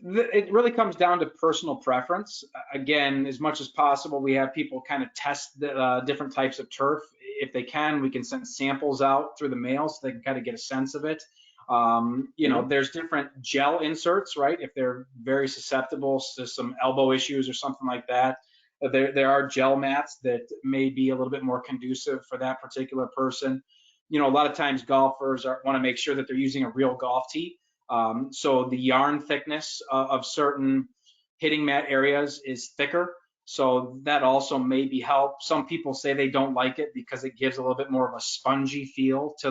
Speaker 2: It really comes down to personal preference. Again, as much as possible, we have people kind of test the different types of turf. If they can, we can send samples out through the mail so they can kind of get a sense of it. There's different gel inserts, right? If they're very susceptible to some elbow issues or something like that, there are gel mats that may be a little bit more conducive for that particular person. A lot of times golfers want to make sure that they're using a real golf tee. So the yarn thickness of certain hitting mat areas is thicker. So that also maybe help. Some people say they don't like it because it gives a little bit more of a spongy feel to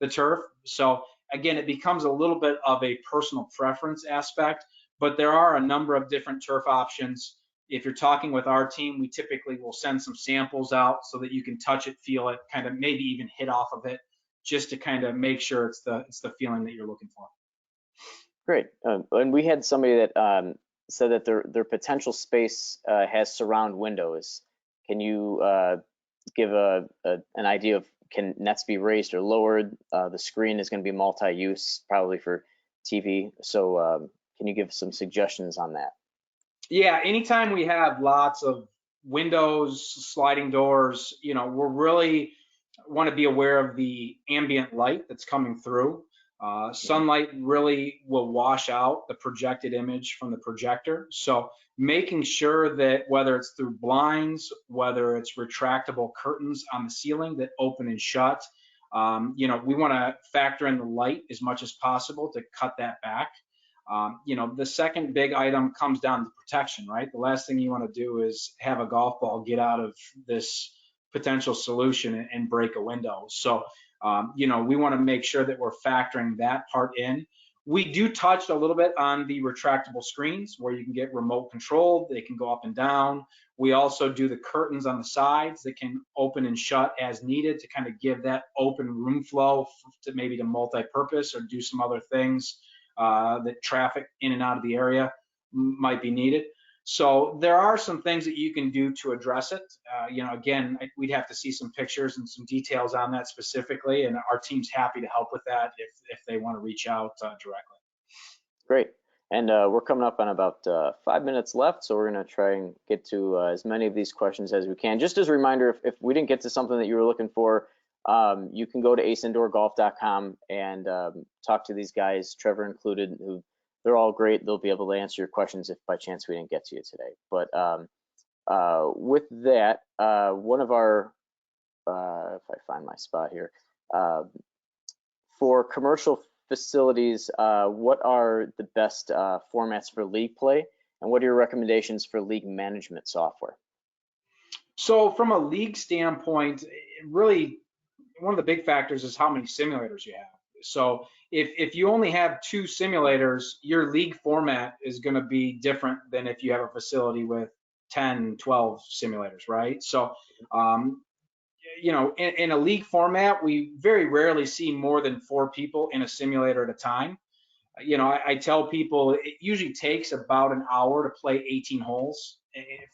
Speaker 2: the turf. So again, it becomes a little bit of a personal preference aspect, but there are a number of different turf options. If you're talking with our team, we typically will send some samples out so that you can touch it, feel it, kind of maybe even hit off of it, just to kind of make sure it's the feeling that you're looking for.
Speaker 1: Great. And we had somebody that said that their potential space has surround windows. Can you give an idea of, can nets be raised or lowered? The screen is going to be multi-use, probably for TV. So can you give some suggestions on that?
Speaker 2: Yeah, anytime we have lots of windows, sliding doors, we're really want to be aware of the ambient light that's coming through. Sunlight really will wash out the projected image from the projector. So making sure that whether it's through blinds, whether it's retractable curtains on the ceiling that open and shut, we want to factor in the light as much as possible to cut that back. The second big item comes down to protection, right? The last thing you want to do is have a golf ball get out of this potential solution and break a window. So, we want to make sure that we're factoring that part in. We do touch a little bit on the retractable screens where you can get remote controlled. They can go up and down. We also do the curtains on the sides that can open and shut as needed to kind of give that open room flow to maybe to multi-purpose or do some other things that traffic in and out of the area might be needed. So there are some things that you can do to address it. Again, we'd have to see some pictures and some details on that specifically, and our team's happy to help with that if they want to reach out directly.
Speaker 1: Great. And we're coming up on about 5 minutes left, so we're going to try and get to as many of these questions as we can. Just as a reminder, if we didn't get to something that you were looking for, you can go to aceindoorgolf.com and talk to these guys, Trevor included, who they're all great. They'll be able to answer your questions if by chance we didn't get to you today. But with that, one of our, if I find my spot here, for commercial facilities, what are the best formats for league play, and what are your recommendations for league management software?
Speaker 2: So from a league standpoint, really one of the big factors is how many simulators you have. So if you only have 2 simulators, your league format is going to be different than if you have a facility with 10, 12 simulators, right? So, in a league format, we very rarely see more than 4 people in a simulator at a time. I tell people it usually takes about an hour to play 18 holes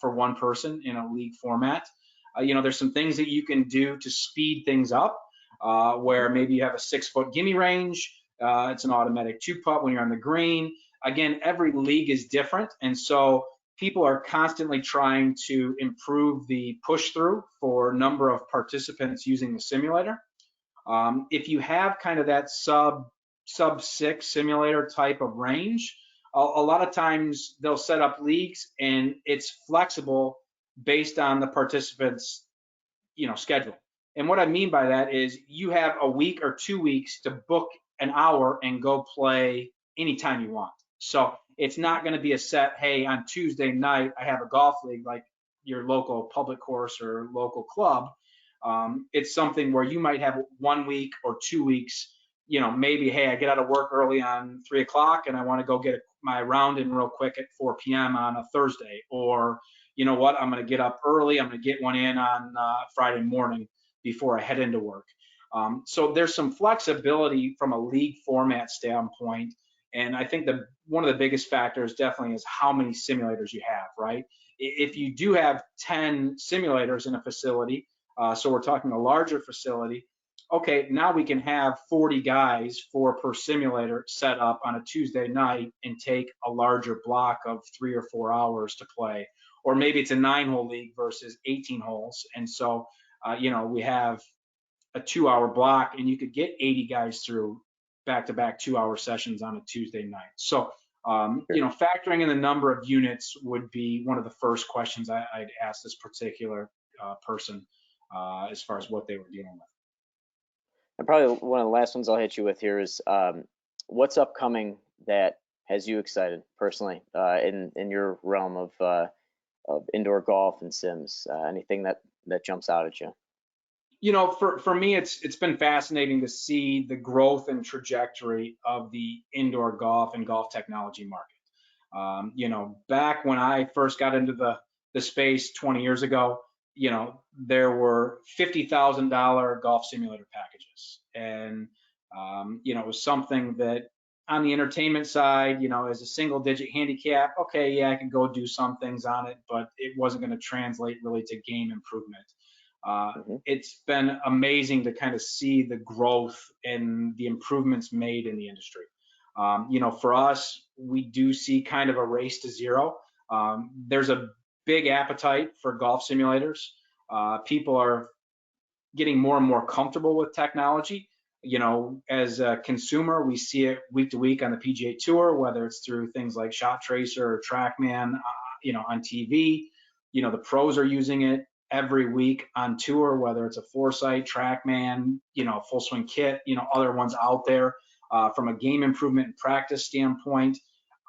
Speaker 2: for one person in a league format. There's some things that you can do to speed things up, where maybe you have a 6-foot gimme range. It's an automatic 2-putt when you're on the green. Again, every league is different, and so people are constantly trying to improve the push through for number of participants using the simulator. If you have kind of that sub 6 simulator type of range, a lot of times they'll set up leagues and it's flexible based on the participants schedule. And what I mean by that is you have a week or 2 weeks to book an hour and go play anytime you want. So it's not going to be a set, hey, on Tuesday night I have a golf league like your local public course or local club. It's something where you might have 1 week or 2 weeks, maybe, hey, I get out of work early on 3 o'clock and I want to go get my round in real quick at 4 p.m. on a Thursday. Or, you know what, I'm going to get up early. I'm going to get one in on Friday morning before I head into work. So there's some flexibility from a league format standpoint. And I think one of the biggest factors definitely is how many simulators you have, right? If you do have 10 simulators in a facility, so we're talking a larger facility, okay, now we can have 40 guys, 4 per simulator, set up on a Tuesday night and take a larger block of 3 or 4 hours to play. Or maybe it's a 9-hole league versus 18 holes. And so, we have a 2-hour block and you could get 80 guys through back-to-back 2-hour sessions on a Tuesday night. So, factoring in the number of units would be one of the first questions I'd ask this particular person as far as what they were dealing with.
Speaker 1: And probably one of the last ones I'll hit you with here is what's upcoming that has you excited personally in your realm of indoor golf and sims? Anything that jumps out at you?
Speaker 2: For me, it's been fascinating to see the growth and trajectory of the indoor golf and golf technology market. Back when I first got into the space 20 years ago, there were $50,000 golf simulator packages. And, it was something that on the entertainment side, as a single digit handicap, okay, yeah, I can go do some things on it, but it wasn't going to translate really to game improvement. It's been amazing to kind of see the growth and the improvements made in the industry. For us, we do see kind of a race to zero. There's a big appetite for golf simulators. People are getting more and more comfortable with technology. As a consumer, we see it week to week on the PGA Tour, whether it's through things like Shot Tracer or TrackMan, on TV. The pros are using it every week on tour, whether it's a Foresight, TrackMan, Full Swing Kit, other ones out there. From a game improvement and practice standpoint,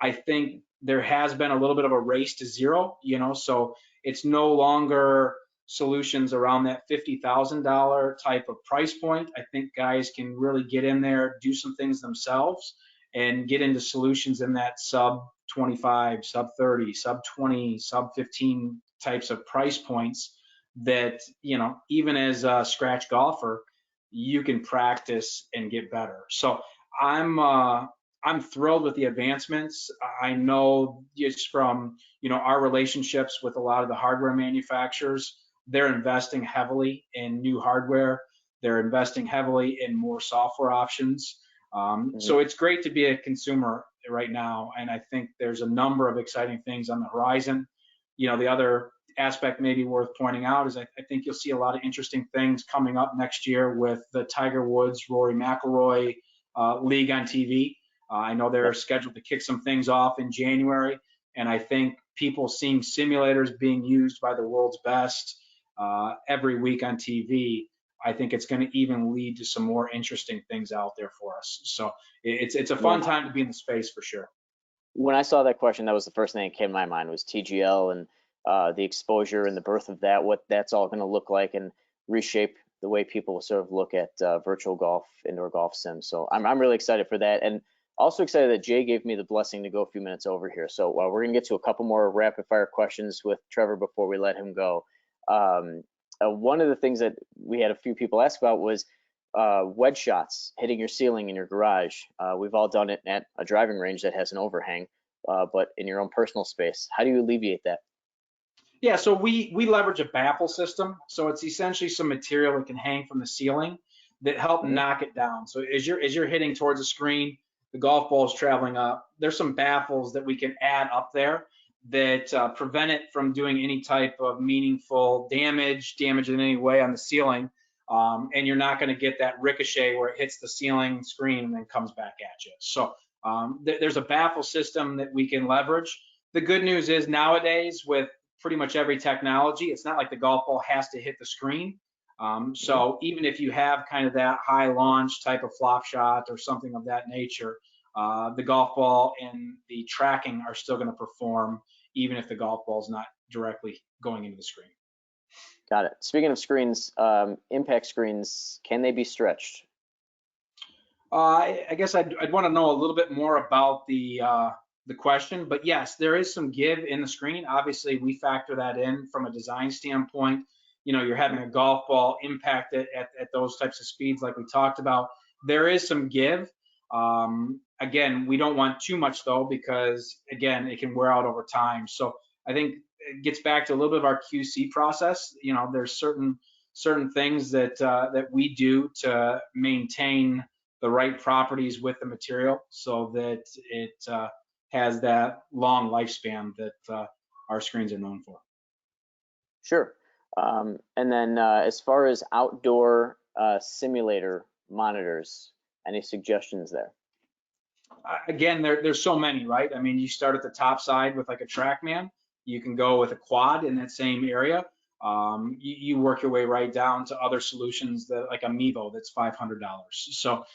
Speaker 2: I think there has been a little bit of a race to zero, so it's no longer solutions around that $50,000 type of price point. I think guys can really get in there, do some things themselves, and get into solutions in that sub 25, sub 30, sub 20, sub 15 types of price points that, even as a scratch golfer, you can practice and get better. So I'm thrilled with the advancements. I know just from our relationships with a lot of the hardware manufacturers, they're investing heavily in new hardware. They're investing heavily in more software options. So it's great to be a consumer right now, and I think there's a number of exciting things on the horizon. The other aspect maybe worth pointing out is I think you'll see a lot of interesting things coming up next year with the Tiger Woods, Rory McIlroy league on TV. I know they're scheduled to kick some things off in January, and I think people seeing simulators being used by the world's best every week on TV, I think it's going to even lead to some more interesting things out there for us. So it's a fun time to be in the space for sure.
Speaker 1: When I saw that question, that was the first thing that came to my mind was TGL and the exposure and the birth of that, what that's all going to look like and reshape the way people sort of look at virtual golf, indoor golf sims. So I'm really excited for that, and also excited that Jay gave me the blessing to go a few minutes over here. So we're going to get to a couple more rapid fire questions with Trevor before we let him go. One of the things that we had a few people ask about was wedge shots, hitting your ceiling in your garage. We've all done it at a driving range that has an overhang, but in your own personal space. How do you alleviate that?
Speaker 2: Yeah, so we leverage a baffle system. So it's essentially some material that can hang from the ceiling that help knock it down. So as you're hitting towards the screen, the golf ball is traveling up. There's some baffles that we can add up there that prevent it from doing any type of meaningful damage in any way on the ceiling. And you're not going to get that ricochet where it hits the ceiling screen and then comes back at you. So there's a baffle system that we can leverage. The good news is nowadays with pretty much every technology, it's not like the golf ball has to hit the screen. So even if you have kind of that high launch type of flop shot or something of that nature, the golf ball and the tracking are still going to perform even if the golf ball is not directly going into the screen.
Speaker 1: Got it. Speaking of screens, impact screens, can they be stretched?
Speaker 2: I guess I'd want to know a little bit more about the question, but yes, there is some give in the screen. Obviously, we factor that in from a design standpoint. You're having a golf ball impact it at those types of speeds like we talked about. There is some give. Again, we don't want too much though, because again, it can wear out over time. So I think it gets back to a little bit of our QC process. There's certain things that we do to maintain the right properties with the material so that it has that long lifespan that our screens are known for.
Speaker 1: Sure. And then as far as outdoor simulator monitors, any suggestions there?
Speaker 2: Again, there's so many, right? I mean, you start at the top side with like a TrackMan. You can go with a quad in that same area. You work your way right down to other solutions that like a Mevo that's $500. So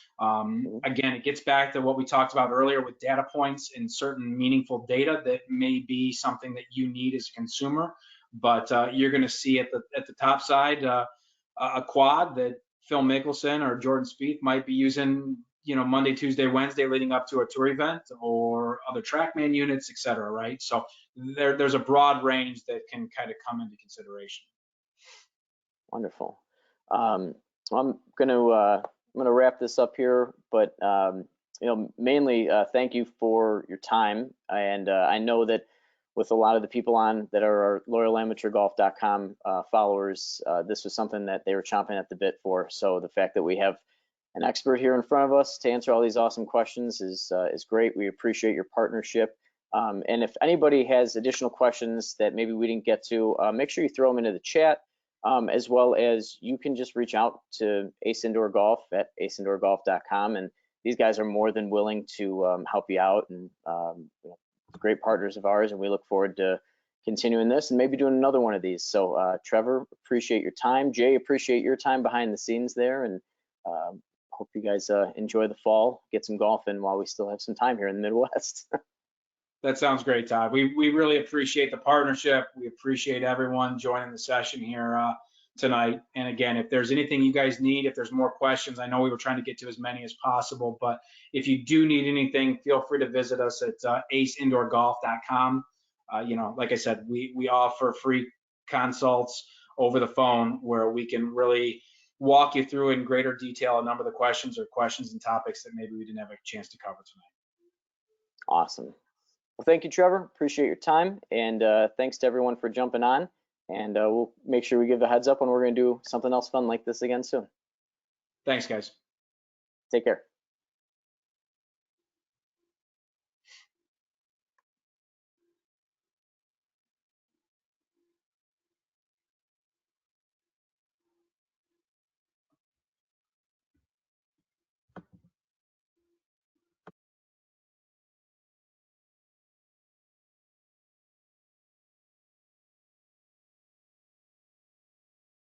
Speaker 2: again, it gets back to what we talked about earlier with data points and certain meaningful data that may be something that you need as a consumer. But you're going to see at the top side a quad that Phil Mickelson or Jordan Spieth might be using, Monday, Tuesday, Wednesday leading up to a tour event, or other TrackMan units, et cetera, right? So there's a broad range that can kind of come into consideration.
Speaker 1: Wonderful. I'm gonna wrap this up here, but mainly thank you for your time. And I know that with a lot of the people on that are our loyal AmateurGolf.com followers, this was something that they were chomping at the bit for. So the fact that we have an expert here in front of us to answer all these awesome questions is great. We appreciate your partnership. And if anybody has additional questions that maybe we didn't get to, make sure you throw them into the chat. As well as you can just reach out to Ace Indoor Golf at aceindoorgolf.com, and these guys are more than willing to help you out, and great partners of ours, and we look forward to continuing this and maybe doing another one of these. So Trevor, appreciate your time. Jay, appreciate your time behind the scenes there, and hope you guys enjoy the fall, get some golf in while we still have some time here in the Midwest.
Speaker 2: That sounds great, Todd. We really appreciate the partnership. We appreciate everyone joining the session here tonight. And again, if there's anything you guys need, if there's more questions, I know we were trying to get to as many as possible, but if you do need anything, feel free to visit us at aceindoorgolf.com. Like I said, we offer free consults over the phone where we can really walk you through in greater detail a number of the questions and topics that maybe we didn't have a chance to cover tonight.
Speaker 1: Awesome. Well, thank you, Trevor. Appreciate your time, and thanks to everyone for jumping on. And we'll make sure we give the heads up when we're going to do something else fun like this again soon.
Speaker 2: Thanks, guys.
Speaker 1: Take care.